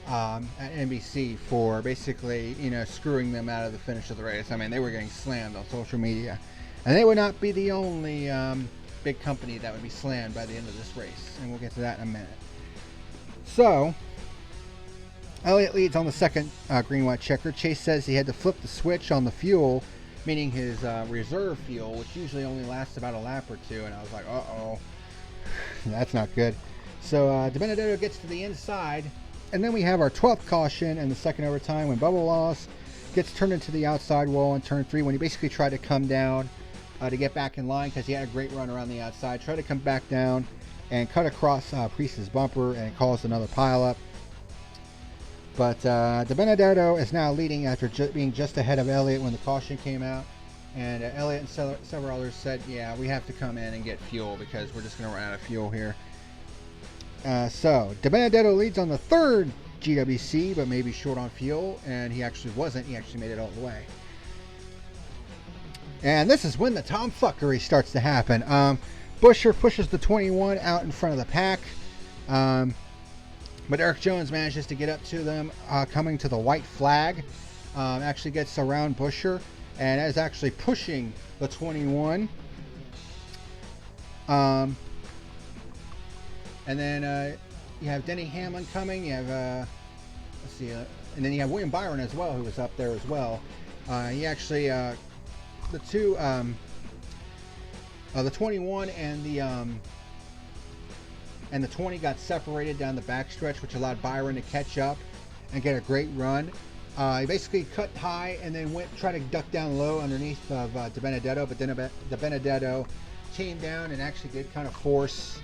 at NBC for basically, screwing them out of the finish of the race. I mean, they were getting slammed on social media, and they would not be the only big company that would be slammed by the end of this race, and we'll get to that in a minute. So Elliott leads on the second green-white checker. Chase says he had to flip the switch on the fuel, meaning his reserve fuel, which usually only lasts about a lap or two, and I was like, uh-oh, that's not good. So DiBenedetto gets to the inside, and then we have our 12th caution in the second overtime when Bubba Wallace gets turned into the outside wall in turn 3 when he basically tried to come down to get back in line because he had a great run around the outside, tried to come back down and cut across Preece's bumper and caused another pileup. But DiBenedetto is now leading after being just ahead of Elliott when the caution came out. And Elliott and several others said, yeah, we have to come in and get fuel because we're just going to run out of fuel here. So DiBenedetto leads on the third GWC, but maybe short on fuel, and he actually wasn't. He actually made it all the way. And this is when the tomfuckery starts to happen. Buescher pushes the 21 out in front of the pack, but Eric Jones manages to get up to them, coming to the white flag. Actually gets around Buescher and is actually pushing the 21. And then you have Denny Hamlin coming. You have, let's see, and then you have William Byron as well, who was up there as well. He actually, the 21 and the and the 20 got separated down the backstretch, which allowed Byron to catch up and get a great run. He basically cut high and then tried to duck down low underneath of De Benedetto, but then De Benedetto came down and actually did kind of force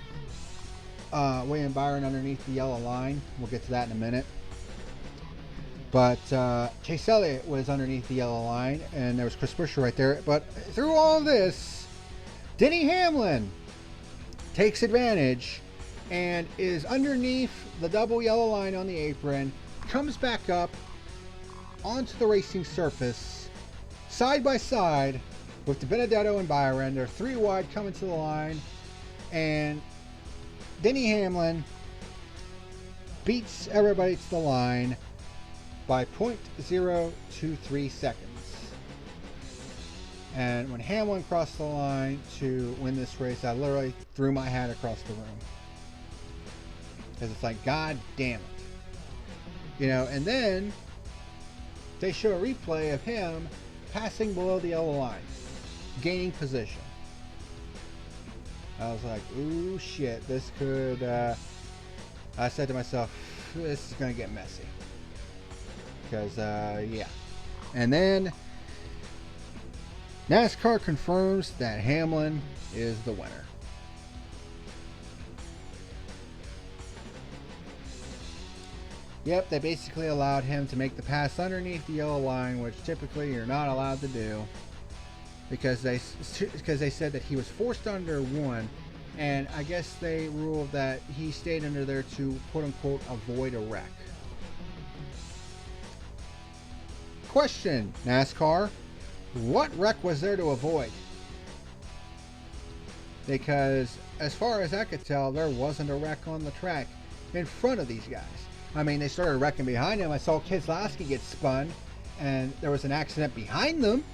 William Byron underneath the yellow line. We'll get to that in a minute. But Chase Elliott was underneath the yellow line, and there was Chris Buescher right there. But through all of this, Denny Hamlin takes advantage and is underneath the double yellow line on the apron, comes back up onto the racing surface, side by side with De Benedetto and Byron. They're 3 wide coming to the line, and Denny Hamlin beats everybody to the line by 0.023 seconds. And when Hamlin crossed the line to win this race, I literally threw my hat across the room. Because it's like, God damn it. You know, and then they show a replay of him passing below the yellow line, gaining position. I was like, ooh, shit, this could, I said to myself, this is going to get messy. Because, yeah. And then NASCAR confirms that Hamlin is the winner. Yep, they basically allowed him to make the pass underneath the yellow line, which typically you're not allowed to do, because they said that he was forced under one, and I guess they ruled that he stayed under there to quote-unquote avoid a wreck. Question, NASCAR, what wreck was there to avoid? Because as far as I could tell, there wasn't a wreck on the track in front of these guys. I mean, they started wrecking behind him. I saw Keselowski get spun, and there was an accident behind them.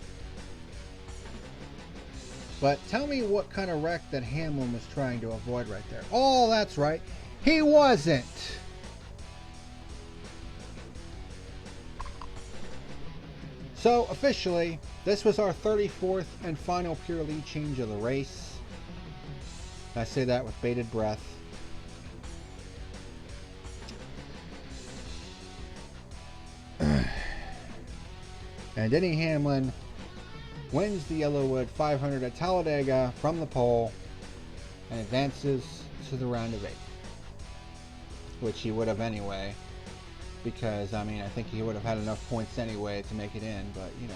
But tell me what kind of wreck that Hamlin was trying to avoid right there. Oh, that's right. He wasn't. So, officially, this was our 34th and final pure lead change of the race. I say that with bated breath. And Denny Hamlin wins the YellaWood 500 at Talladega from the pole and advances to the round of 8, which he would have anyway, because I mean I think he would have had enough points anyway to make it in, but you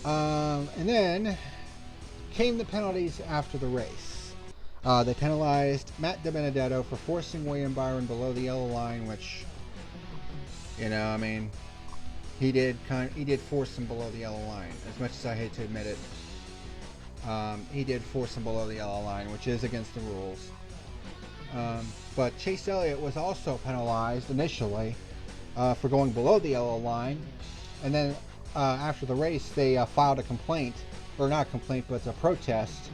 know. And then came the penalties after the race. They penalized Matt De Benedetto for forcing William Byron below the yellow line, which, you know, I mean, he did force him below the yellow line. As much as I hate to admit it, he did force him below the yellow line, which is against the rules. But Chase Elliott was also penalized initially for going below the yellow line, and then after the race they filed a complaint, or not a complaint, but a protest,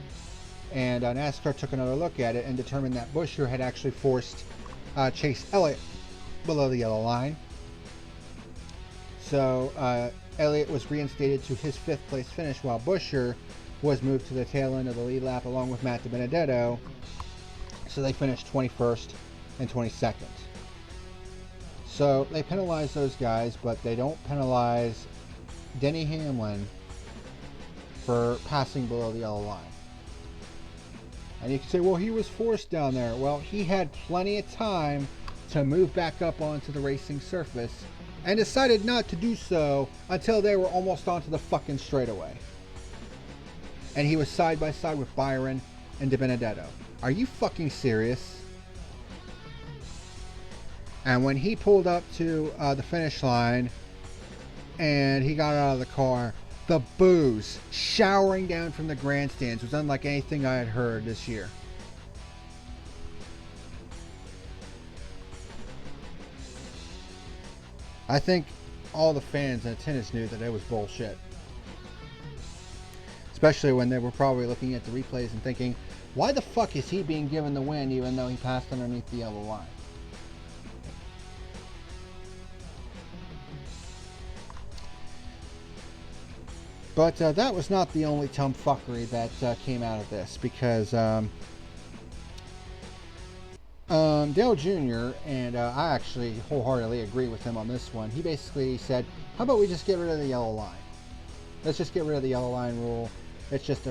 and NASCAR took another look at it and determined that Buescher had actually forced Chase Elliott below the yellow line. So Elliott was reinstated to his 5th place finish, while Buescher was moved to the tail end of the lead lap along with Matt De Benedetto. So they finished 21st and 22nd. So they penalize those guys, but they don't penalize Denny Hamlin for passing below the yellow line. And you can say, well, he was forced down there. Well, he had plenty of time to move back up onto the racing surface, and decided not to do so until they were almost onto the fucking straightaway. And he was side by side with Byron and De Benedetto. Are you fucking serious? And when he pulled up to the finish line and he got out of the car, the boos showering down from the grandstands was unlike anything I had heard this year. I think all the fans in attendance knew that it was bullshit. Especially when they were probably looking at the replays and thinking, why the fuck is he being given the win even though he passed underneath the yellow line? But that was not the only tumfuckery that came out of this, because Dale Jr., and I actually wholeheartedly agree with him on this one. He basically said, how about we just get rid of the yellow line? Let's just get rid of the yellow line rule. It's just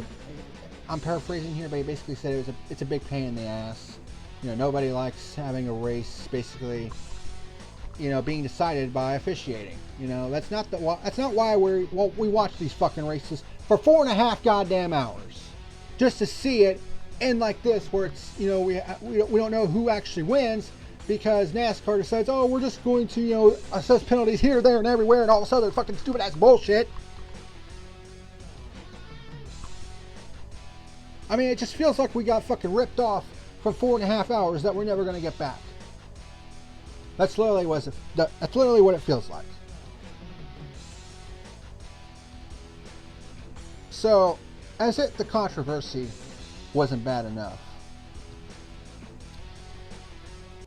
I'm paraphrasing here, but he basically said it's a big pain in the ass. Nobody likes having a race basically, being decided by officiating. That's not why we watch these fucking races for 4.5 goddamn hours, just to see it end like this, where it's we don't know who actually wins, because NASCAR decides, oh, we're just going to assess penalties here, there, and everywhere, and all this other fucking stupid ass bullshit. I mean, it just feels like we got fucking ripped off for 4.5 hours that we're never going to get back. That's literally what it feels like. So, as if the controversy wasn't bad enough,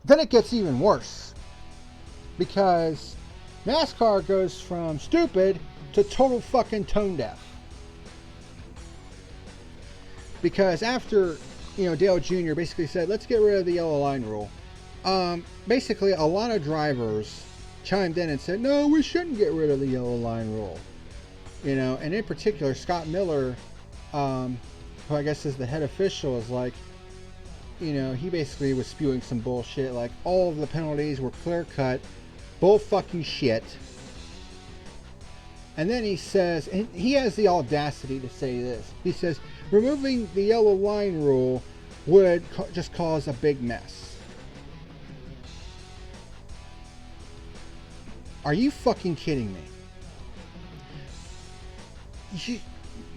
then it gets even worse, because NASCAR goes from stupid to total fucking tone deaf. Because after, Dale Jr. basically said, let's get rid of the yellow line rule, basically a lot of drivers chimed in and said, no, we shouldn't get rid of the yellow line rule. And in particular, Scott Miller, who I guess is the head official, is like, he basically was spewing some bullshit, like all of the penalties were clear-cut, bull fucking shit. And then he says, and he has the audacity to say this, he says, removing the yellow line rule would just cause a big mess. Are you fucking kidding me?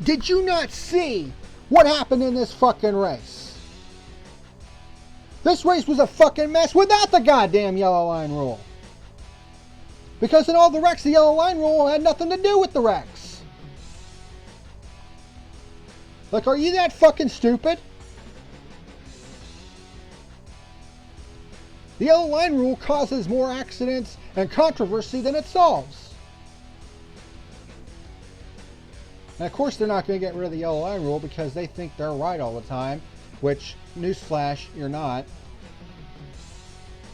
Did you not see what happened in this fucking race? This race was a fucking mess without the goddamn yellow line rule. Because in all the wrecks, the yellow line rule had nothing to do with the wrecks. Like, are you that fucking stupid? The yellow line rule causes more accidents and controversy than it solves. And of course they're not going to get rid of the yellow line rule because they think they're right all the time, which, newsflash, you're not.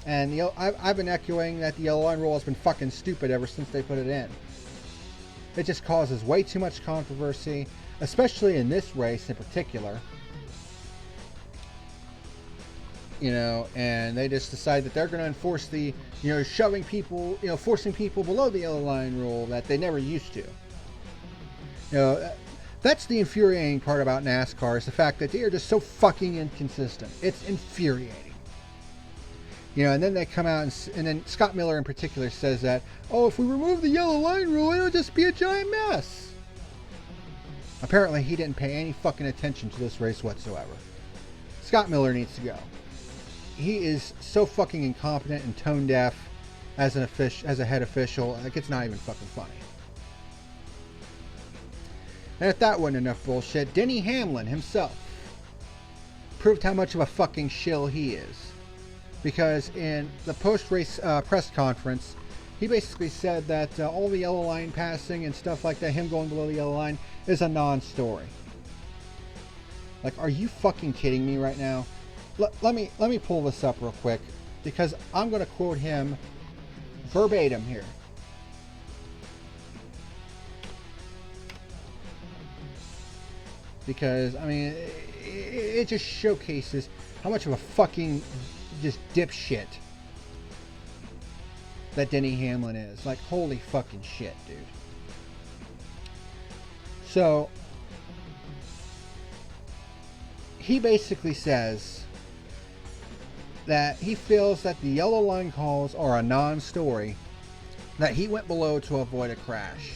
And I've been echoing that the yellow line rule has been fucking stupid ever since they put it in. It just causes way too much controversy, especially in this race in particular. And they just decide that they're going to enforce the, shoving people, forcing people below the yellow line rule that they never used to. That's the infuriating part about NASCAR, is the fact that they are just so fucking inconsistent. It's infuriating. And then they come out and then Scott Miller in particular says that, oh, if we remove the yellow line rule, it'll just be a giant mess. Apparently he didn't pay any fucking attention to this race whatsoever. Scott Miller needs to go. He is so fucking incompetent and tone deaf as a head official, like it's not even fucking funny. And if that wasn't enough bullshit, Denny Hamlin himself proved how much of a fucking shill he is. Because in the post-race press conference, he basically said that all the yellow line passing and stuff like that, him going below the yellow line, is a non-story. Like, are you fucking kidding me right now? Let me pull this up real quick, because I'm going to quote him verbatim here. Because, I mean, it just showcases how much of a fucking just dipshit that Denny Hamlin is. Like, holy fucking shit, dude. So, he basically says that he feels that the yellow line calls are a non-story, that he went below to avoid a crash.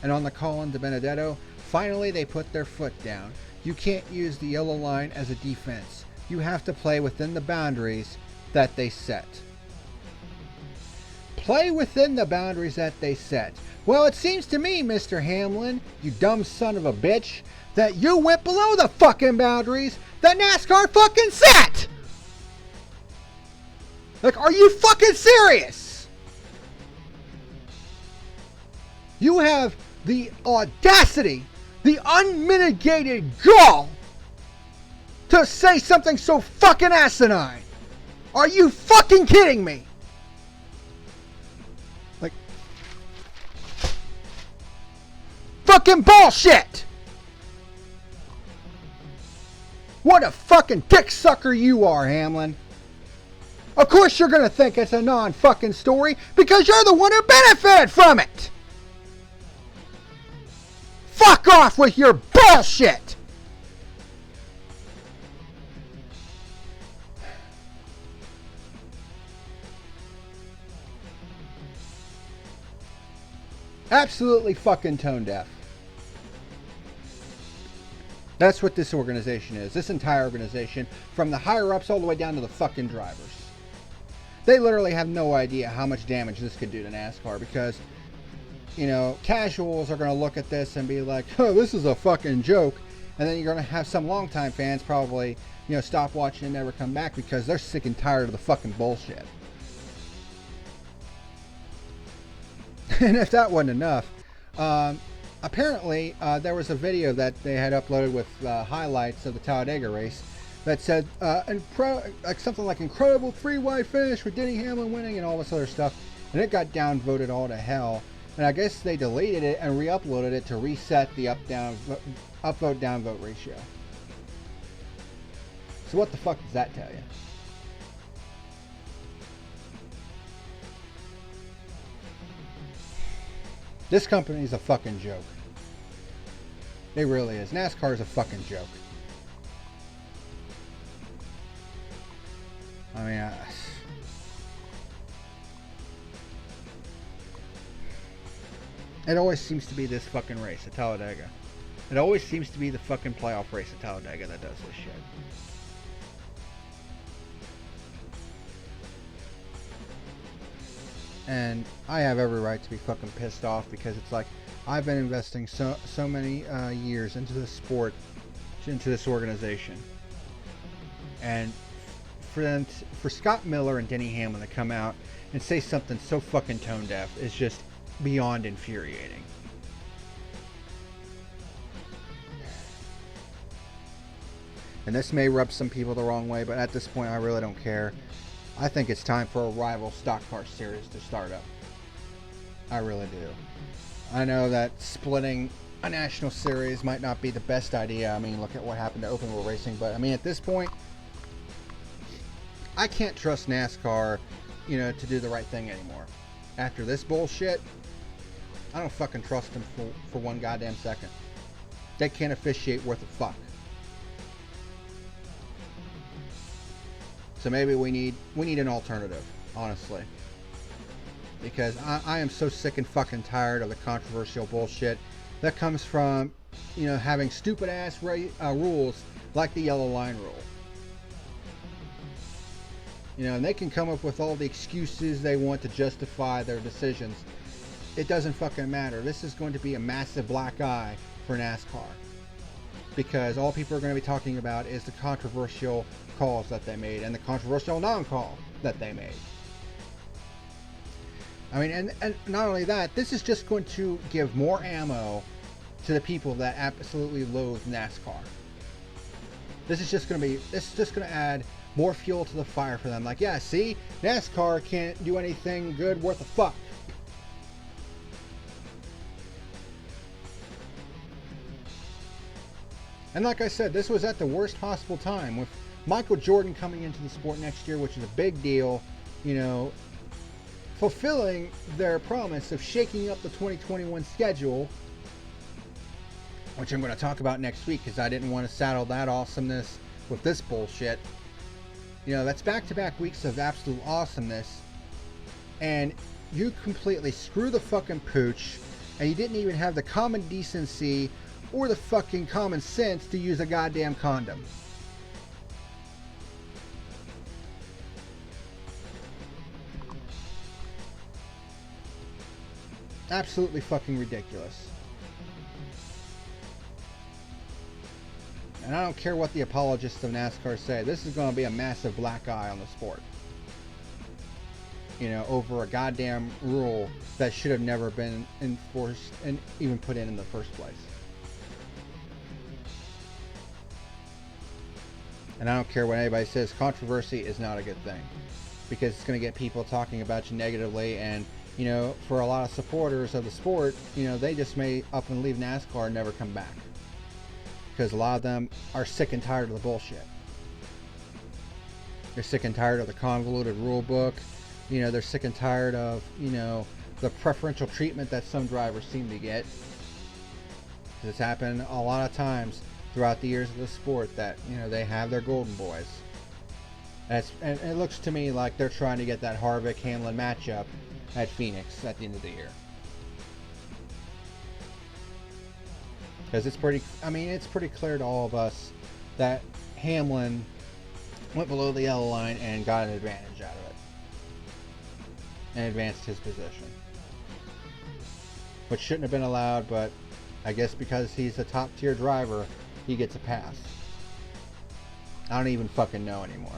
And on the call in Benedetto, finally they put their foot down. You can't use the yellow line as a defense. You have to play within the boundaries that they set. Play within the boundaries that they set. Well, it seems to me, Mr. Hamlin, you dumb son of a bitch, that you went below the fucking boundaries that NASCAR fucking set! Like, are you fucking serious? You have the audacity, the unmitigated gall to say something so fucking asinine. Are you fucking kidding me? Like, fucking bullshit! What a fucking dick sucker you are, Hamlin. Of course you're gonna think it's a non-fucking story because you're the one who benefited from it! Fuck off with your bullshit! Absolutely fucking tone deaf. That's what this organization is. This entire organization, from the higher ups all the way down to the fucking drivers. They literally have no idea how much damage this could do to NASCAR because, you know, casuals are going to look at this and be like, oh, this is a fucking joke. And then you're going to have some longtime fans probably, you know, stop watching and never come back because they're sick and tired of the fucking bullshit. And if that wasn't enough, apparently there was a video that they had uploaded with highlights of the Talladega race that said like something like incredible 3-wide finish with Denny Hamlin winning and all this other stuff, and it got downvoted all to hell. And I guess they deleted it and re-uploaded it to reset the upvote downvote ratio. So what the fuck does that tell you? This company is a fucking joke. It really is. NASCAR is a fucking joke. I mean, it always seems to be this fucking race at Talladega. It always seems to be the fucking playoff race at Talladega that does this shit. And I have every right to be fucking pissed off because it's like I've been investing so many years into this sport, into this organization, and for Scott Miller and Denny Hamlin to come out and say something so fucking tone deaf is just beyond infuriating. And this may rub some people the wrong way, but at this point I really don't care. I think it's time for a rival stock car series to start up. I really do. I know that splitting a national series might not be the best idea. I mean, look at what happened to open wheel racing, but I mean, at this point, I can't trust NASCAR, you know, to do the right thing anymore. After this bullshit, I don't fucking trust them for one goddamn second. They can't officiate worth a fuck. So maybe we need an alternative, honestly. Because I am so sick and fucking tired of the controversial bullshit that comes from, you know, having stupid ass rules like the yellow line rule. You know, and they can come up with all the excuses they want to justify their decisions. It doesn't fucking matter. This is going to be a massive black eye for NASCAR. Because all people are going to be talking about is the controversial calls that they made and the controversial non-call that they made. I mean, and not only that, this is just going to give more ammo to the people that absolutely loathe NASCAR. This is just going to add more fuel to the fire for them. Like, yeah, see, NASCAR can't do anything good worth a fuck. And like I said, this was at the worst possible time with Michael Jordan coming into the sport next year, which is a big deal, you know, fulfilling their promise of shaking up the 2021 schedule, which I'm going to talk about next week because I didn't want to saddle that awesomeness with this bullshit. You know, that's back-to-back weeks of absolute awesomeness, and you completely screw the fucking pooch, and you didn't even have the common decency or the fucking common sense to use a goddamn condom. Absolutely fucking ridiculous. And I don't care what the apologists of NASCAR say, this is going to be a massive black eye on the sport. You know, over a goddamn rule that should have never been enforced and even put in the first place. And I don't care what anybody says, controversy is not a good thing. Because it's going to get people talking about you negatively. And, you know, for a lot of supporters of the sport, you know, they just may up and leave NASCAR and never come back. Because a lot of them are sick and tired of the bullshit. They're sick and tired of the convoluted rule book. You know, they're sick and tired of, you know, the preferential treatment that some drivers seem to get. Because it's happened a lot of times throughout the years of the sport that, you know, they have their golden boys. And it looks to me like they're trying to get that Harvick-Hamlin matchup at Phoenix at the end of the year. Because it's pretty, I mean, it's pretty clear to all of us that Hamlin went below the yellow line and got an advantage out of it. And advanced his position. Which shouldn't have been allowed, but I guess because he's a top tier driver, he gets a pass. I don't even fucking know anymore.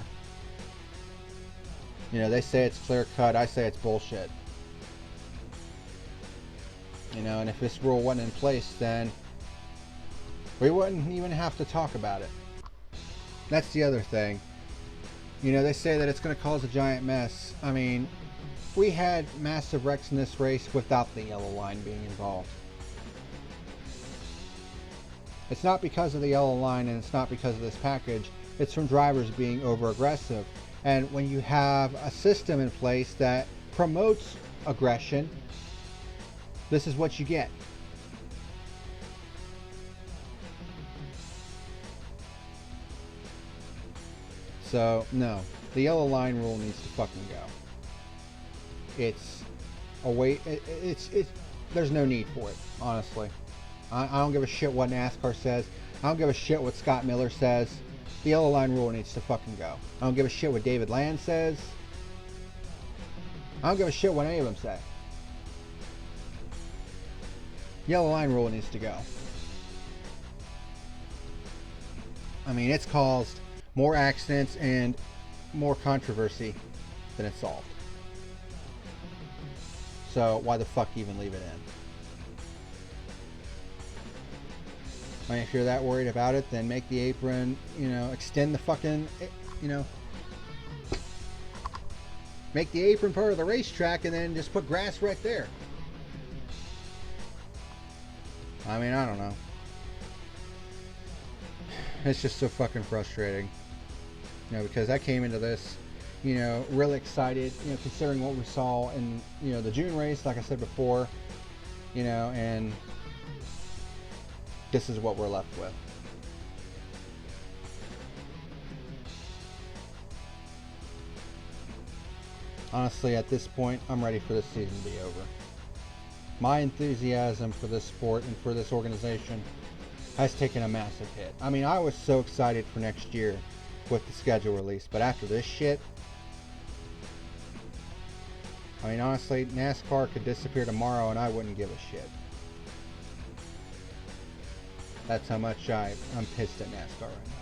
You know, they say it's clear cut, I say it's bullshit. You know, and if this rule wasn't in place, then we wouldn't even have to talk about it. That's the other thing. You know, they say that it's going to cause a giant mess. I mean, we had massive wrecks in this race without the yellow line being involved. It's not because of the yellow line and it's not because of this package. It's from drivers being over aggressive. And when you have a system in place that promotes aggression, this is what you get. So, no. The yellow line rule needs to fucking go. It's a way, there's no need for it, honestly. I don't give a shit what NASCAR says. I don't give a shit what Scott Miller says. The yellow line rule needs to fucking go. I don't give a shit what David Land says. I don't give a shit what any of them say. Yellow line rule needs to go. I mean, it's caused more accidents and more controversy than it's solved. So why the fuck even leave it in? I mean, if you're that worried about it, then make the apron, you know, extend the fucking, you know, make the apron part of the racetrack and then just put grass right there. I mean, I don't know. It's just so fucking frustrating. You know, because I came into this, you know, really excited, you know, considering what we saw in, you know, the June race, like I said before, you know, and this is what we're left with. Honestly, at this point, I'm ready for this season to be over. My enthusiasm for this sport and for this organization has taken a massive hit. I mean, I was so excited for next year with the schedule release, but after this shit, I mean, honestly, NASCAR could disappear tomorrow and I wouldn't give a shit. That's how much I'm pissed at NASCAR right now.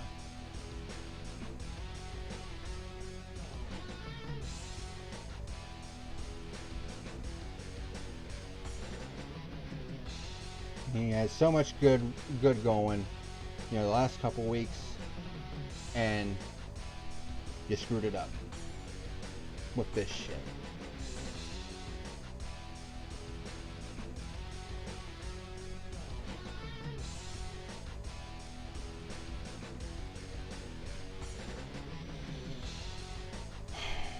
He had so much good going, you know, the last couple weeks, and you screwed it up with this shit.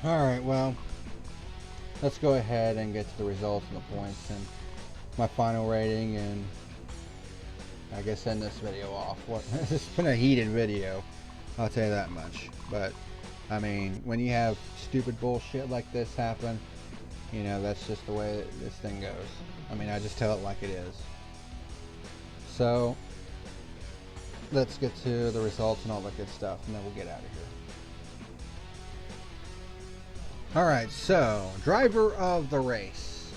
Alright, well, let's go ahead and get to the results and the points and my final rating, and I guess end this video off. It's been a heated video, I'll tell you that much. But, I mean, when you have stupid bullshit like this happen, you know, that's just the way that this thing goes. I mean, I just tell it like it is. So, let's get to the results and all that good stuff, and then we'll get out of here. Alright, so, driver of the race.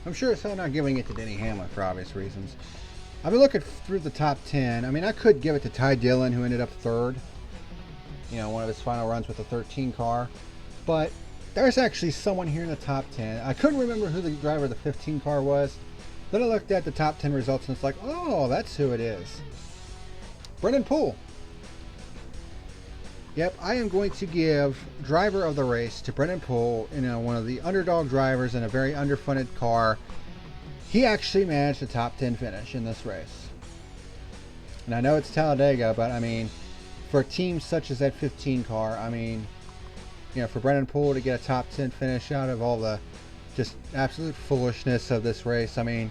I'm sure as hell not giving it to Denny Hamlin for obvious reasons. I've been looking through the top 10. I mean, I could give it to Ty Dillon, who ended up third. You know, one of his final runs with the 13 car. But there's actually someone here in the top 10. I couldn't remember who the driver of the 15 car was. Then I looked at the top 10 results and it's like, oh, that's who it is. Brendan Poole. Yep, I am going to give driver of the race to Brennan Poole, one of the underdog drivers in a very underfunded car. He actually managed a top 10 finish in this race. And I know it's Talladega, but I mean, for teams such as that 15 car, I mean, for Brennan Poole to get a top 10 finish out of all the just absolute foolishness of this race, I mean,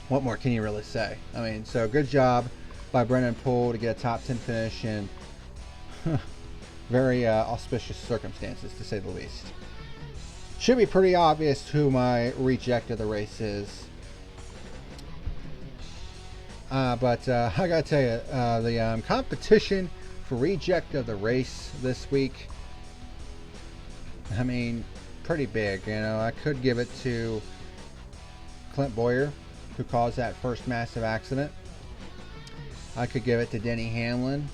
what more can you really say? I mean, so good job by Brennan Poole to get a top 10 finish in very auspicious circumstances, to say the least. Should be pretty obvious who my reject of the race is. But I gotta tell you, the competition for reject of the race this week, I mean, pretty big. I could give it to Clint Boyer, who caused that first massive accident. I could give it to Denny Hamlin,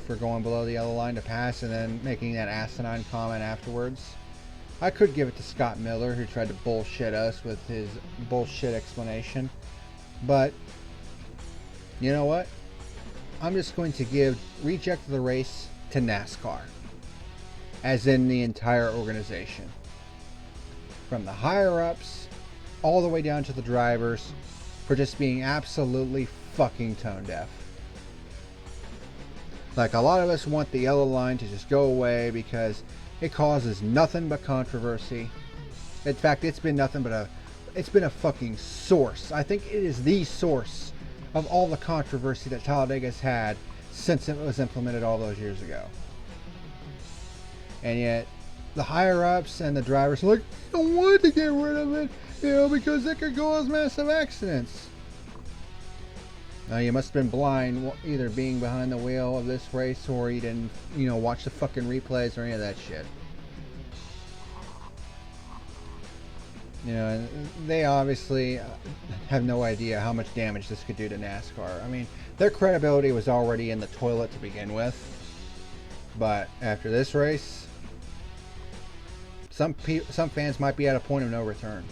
for going below the yellow line to pass and then making that asinine comment afterwards. I could give it to Scott Miller, who tried to bullshit us with his bullshit explanation. But, you know what? I'm just going to give reject of the race to NASCAR. As in the entire organization. From the higher-ups all the way down to the drivers for just being absolutely fucking tone deaf. Like, a lot of us want the yellow line to just go away because it causes nothing but controversy. In fact, it's been nothing but it's been a fucking source. I think it is the source of all the controversy that Talladega's had since it was implemented all those years ago. And yet, the higher-ups and the drivers are like, I don't want to get rid of it, because it could cause massive accidents. Now, you must have been blind, either being behind the wheel of this race or you didn't, watch the fucking replays or any of that shit. And they obviously have no idea how much damage this could do to NASCAR. I mean, their credibility was already in the toilet to begin with. But after this race, some fans might be at a point of no return.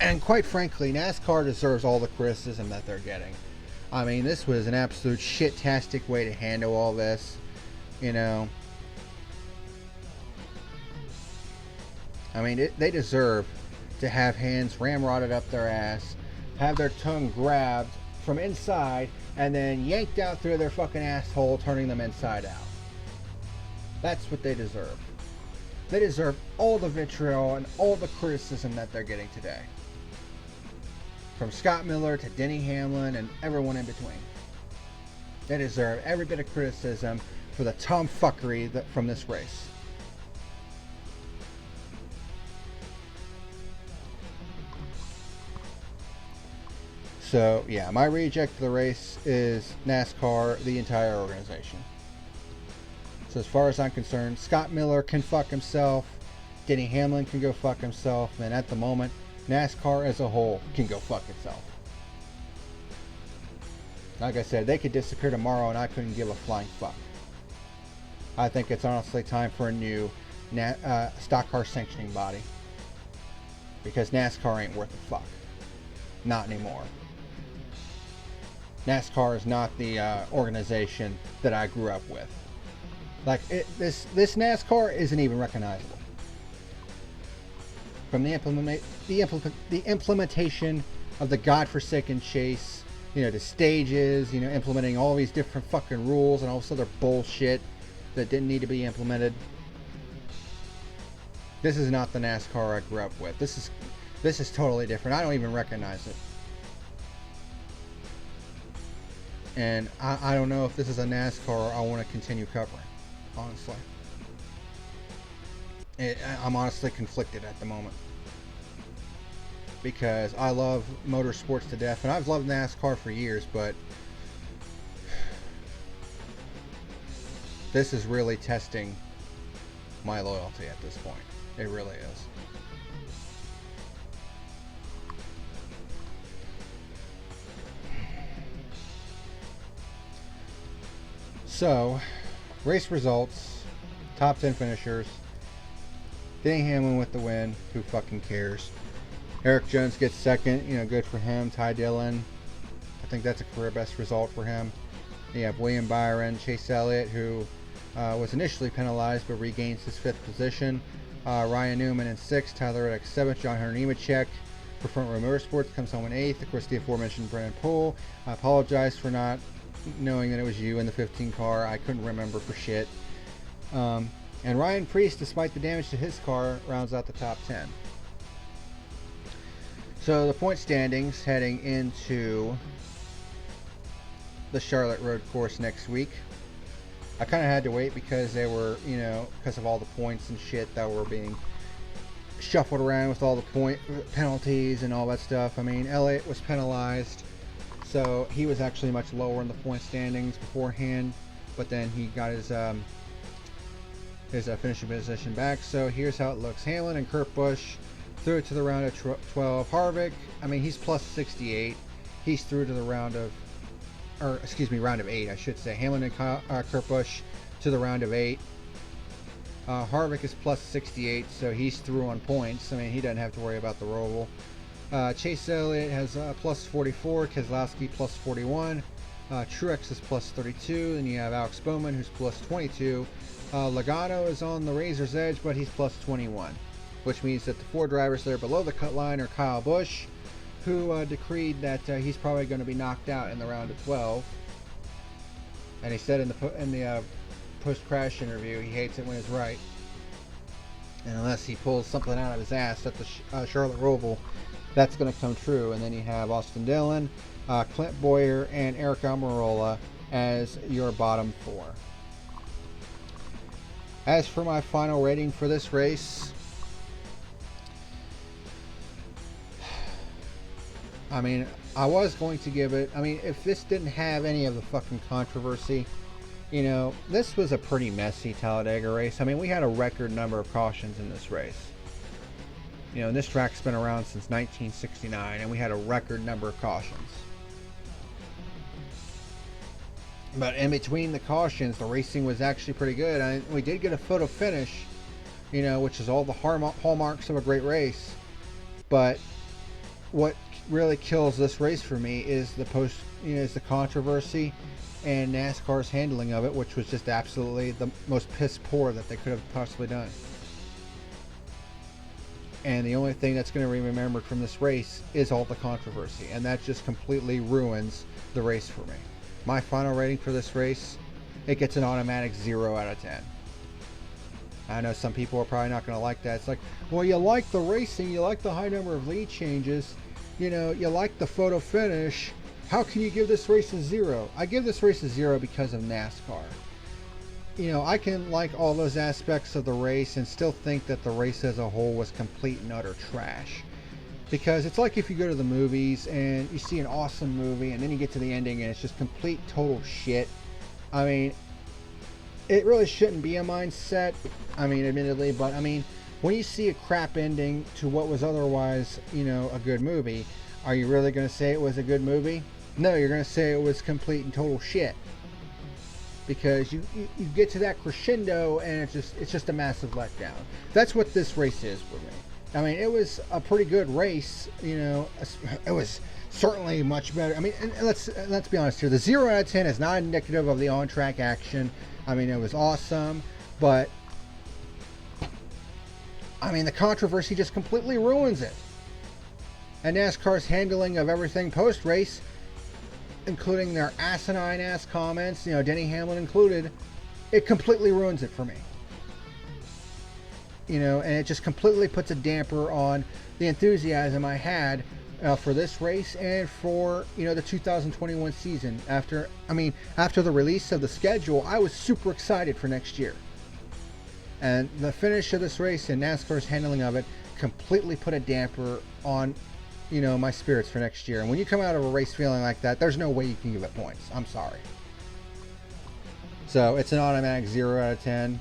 And quite frankly, NASCAR deserves all the criticism that they're getting. I mean, this was an absolute shit-tastic way to handle all this. I mean, they deserve to have hands ramrodded up their ass, have their tongue grabbed from inside, and then yanked out through their fucking asshole, turning them inside out. That's what they deserve. They deserve all the vitriol and all the criticism that they're getting today. From Scott Miller to Denny Hamlin and everyone in between. They deserve every bit of criticism for the tomfuckery from this race. So, yeah, my reject for the race is NASCAR, the entire organization. So as far as I'm concerned, Scott Miller can fuck himself, Denny Hamlin can go fuck himself, and at the moment, NASCAR as a whole can go fuck itself. Like I said, they could disappear tomorrow and I couldn't give a flying fuck. I think it's honestly time for a new stock car sanctioning body. Because NASCAR ain't worth a fuck. Not anymore. NASCAR is not the organization that I grew up with. Like, this NASCAR isn't even recognizable. From the implementation of the godforsaken chase, to stages, implementing all these different fucking rules and all this other bullshit that didn't need to be implemented. This is not the NASCAR I grew up with. This is totally different. I don't even recognize it. And I don't know if this is a NASCAR I want to continue covering. Honestly, I'm honestly conflicted at the moment because I love motorsports to death, and I've loved NASCAR for years, but this is really testing my loyalty at this point. It really is. So, race results, top 10 finishers. Denny Hamlin with the win. Who fucking cares? Eric Jones gets second. Good for him. Ty Dillon I think that's a career best result for him. You have William Byron, Chase Elliott, who was initially penalized but regains his 5th position. Ryan Newman in 6th, Tyler Reddick 7th, John Hunter Nemechek for Front Row Motorsports comes home in 8th. Of course, the aforementioned Brennan Poole. I apologize for not knowing that it was you in the 15 car. I couldn't remember for shit. And Ryan Preece, despite the damage to his car, rounds out the top 10. So the point standings heading into the Charlotte Road Course next week. I kind of had to wait because they were, because of all the points and shit that were being shuffled around with all the point penalties and all that stuff. I mean, Elliott was penalized, so he was actually much lower in the point standings beforehand, but then he got his finishing position back. So here's how it looks. Hamlin and Kurt Busch through to the round of 12. Harvick, I mean, he's plus 68. He's through to the round of 8, I should say. Hamlin and Kurt Busch to the round of 8. Harvick is plus 68, so he's through on points. I mean, he doesn't have to worry about the roval. Chase Elliott has plus 44, Keselowski plus 41, Truex is plus 32, and you have Alex Bowman who's plus 22. Logano is on the razor's edge, but he's plus 21, which means that the 4 drivers that are below the cut line are Kyle Busch, who decreed that he's probably going to be knocked out in the round of 12. And he said in the post-crash interview he hates it when it's right. And unless he pulls something out of his ass at the Charlotte Roval, that's going to come true. And then you have Austin Dillon, Clint Bowyer, and Eric Almirola as your bottom 4. As for my final rating for this race, I mean, I was going to give it, if this didn't have any of the fucking controversy, this was a pretty messy Talladega race. I mean, we had a record number of cautions in this race. And this track's been around since 1969, and we had a record number of cautions. But in between the cautions, the racing was actually pretty good. We did get a photo finish, which is all the hallmarks of a great race. But what really kills this race for me is the controversy and NASCAR's handling of it, which was just absolutely the most piss poor that they could have possibly done. And the only thing that's going to be remembered from this race is all the controversy, and that just completely ruins the race for me. My final rating for this race, it gets an automatic 0 out of 10. I know some people are probably not going to like that. It's like, well, you like the racing, you like the high number of lead changes, you like the photo finish. How can you give this race a 0? I give this race a 0 because of NASCAR. I can like all those aspects of the race and still think that the race as a whole was complete and utter trash. Because it's like if you go to the movies and you see an awesome movie and then you get to the ending and it's just complete total shit. I mean, it really shouldn't be a mindset, admittedly, but when you see a crap ending to what was otherwise, a good movie, are you really going to say it was a good movie? No, you're going to say it was complete and total shit. Because you get to that crescendo and it's just a massive letdown. That's what this race is for me. It was a pretty good race, it was certainly much better. And let's be honest here. The 0 out of 10 is not indicative of the on-track action. It was awesome, but the controversy just completely ruins it. And NASCAR's handling of everything post-race, including their asinine-ass comments, Denny Hamlin included, it completely ruins it for me. And it just completely puts a damper on the enthusiasm I had for this race and for, the 2021 season. After the release of the schedule, I was super excited for next year. And the finish of this race and NASCAR's handling of it completely put a damper on, my spirits for next year. And when you come out of a race feeling like that, there's no way you can give it points. I'm sorry. So it's an automatic 0 out of 10.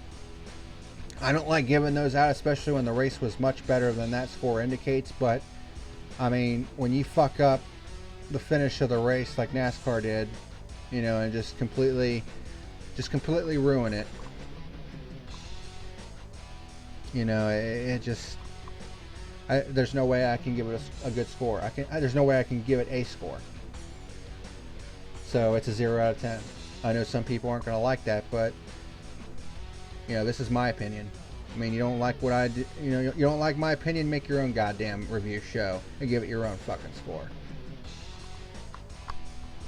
I don't like giving those out, especially when the race was much better than that score indicates. But, when you fuck up the finish of the race like NASCAR did, and just completely ruin it, there's no way I can give it a good score. There's no way I can give it a score. So it's a 0 out of 10. I know some people aren't going to like that, but you know, this is my opinion. I mean, you don't like what I do, you know, you don't like my opinion, make your own goddamn review show and give it your own fucking score.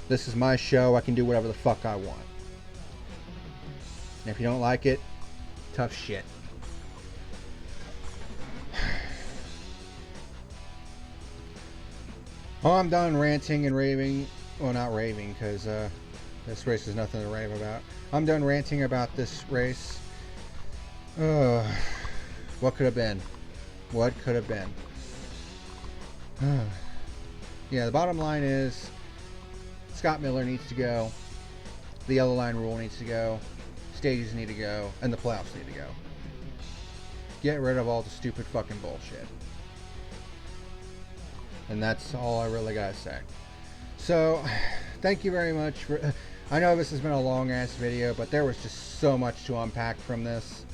This is my show. I can do whatever the fuck I want. And if you don't like it, tough shit. Oh, I'm done ranting and raving. Well, not raving, because this race is nothing to rave about. I'm done ranting about this race. What could have been? What could have been? Yeah, the bottom line is Scott Miller needs to go. The yellow line rule needs to go. Stages need to go. And the playoffs need to go. Get rid of all the stupid fucking bullshit. And that's all I really gotta say. So, thank you very much for... I know this has been a long ass video, but there was just so much to unpack from this.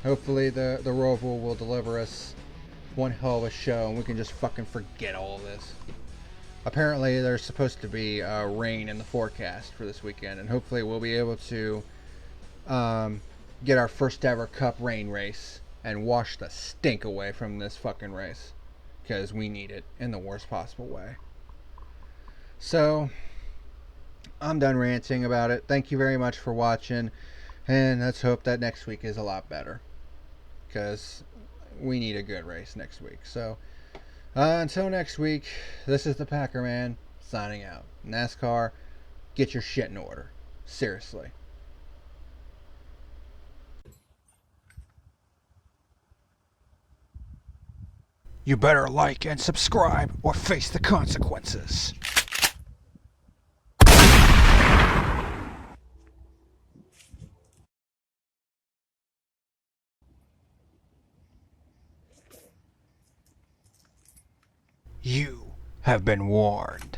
Hopefully the Roval will deliver us one hell of a show and we can just fucking forget all of this. Apparently there's supposed to be rain in the forecast for this weekend, and hopefully we'll be able to get our first ever Cup rain race and wash the stink away from this fucking race, because we need it in the worst possible way. So I'm done ranting about it. Thank you very much for watching, and let's hope that next week is a lot better, because we need a good race next week. So until next week, this is the Packer Man signing out. NASCAR, get your shit in order. Seriously. You better like and subscribe or face the consequences. You have been warned.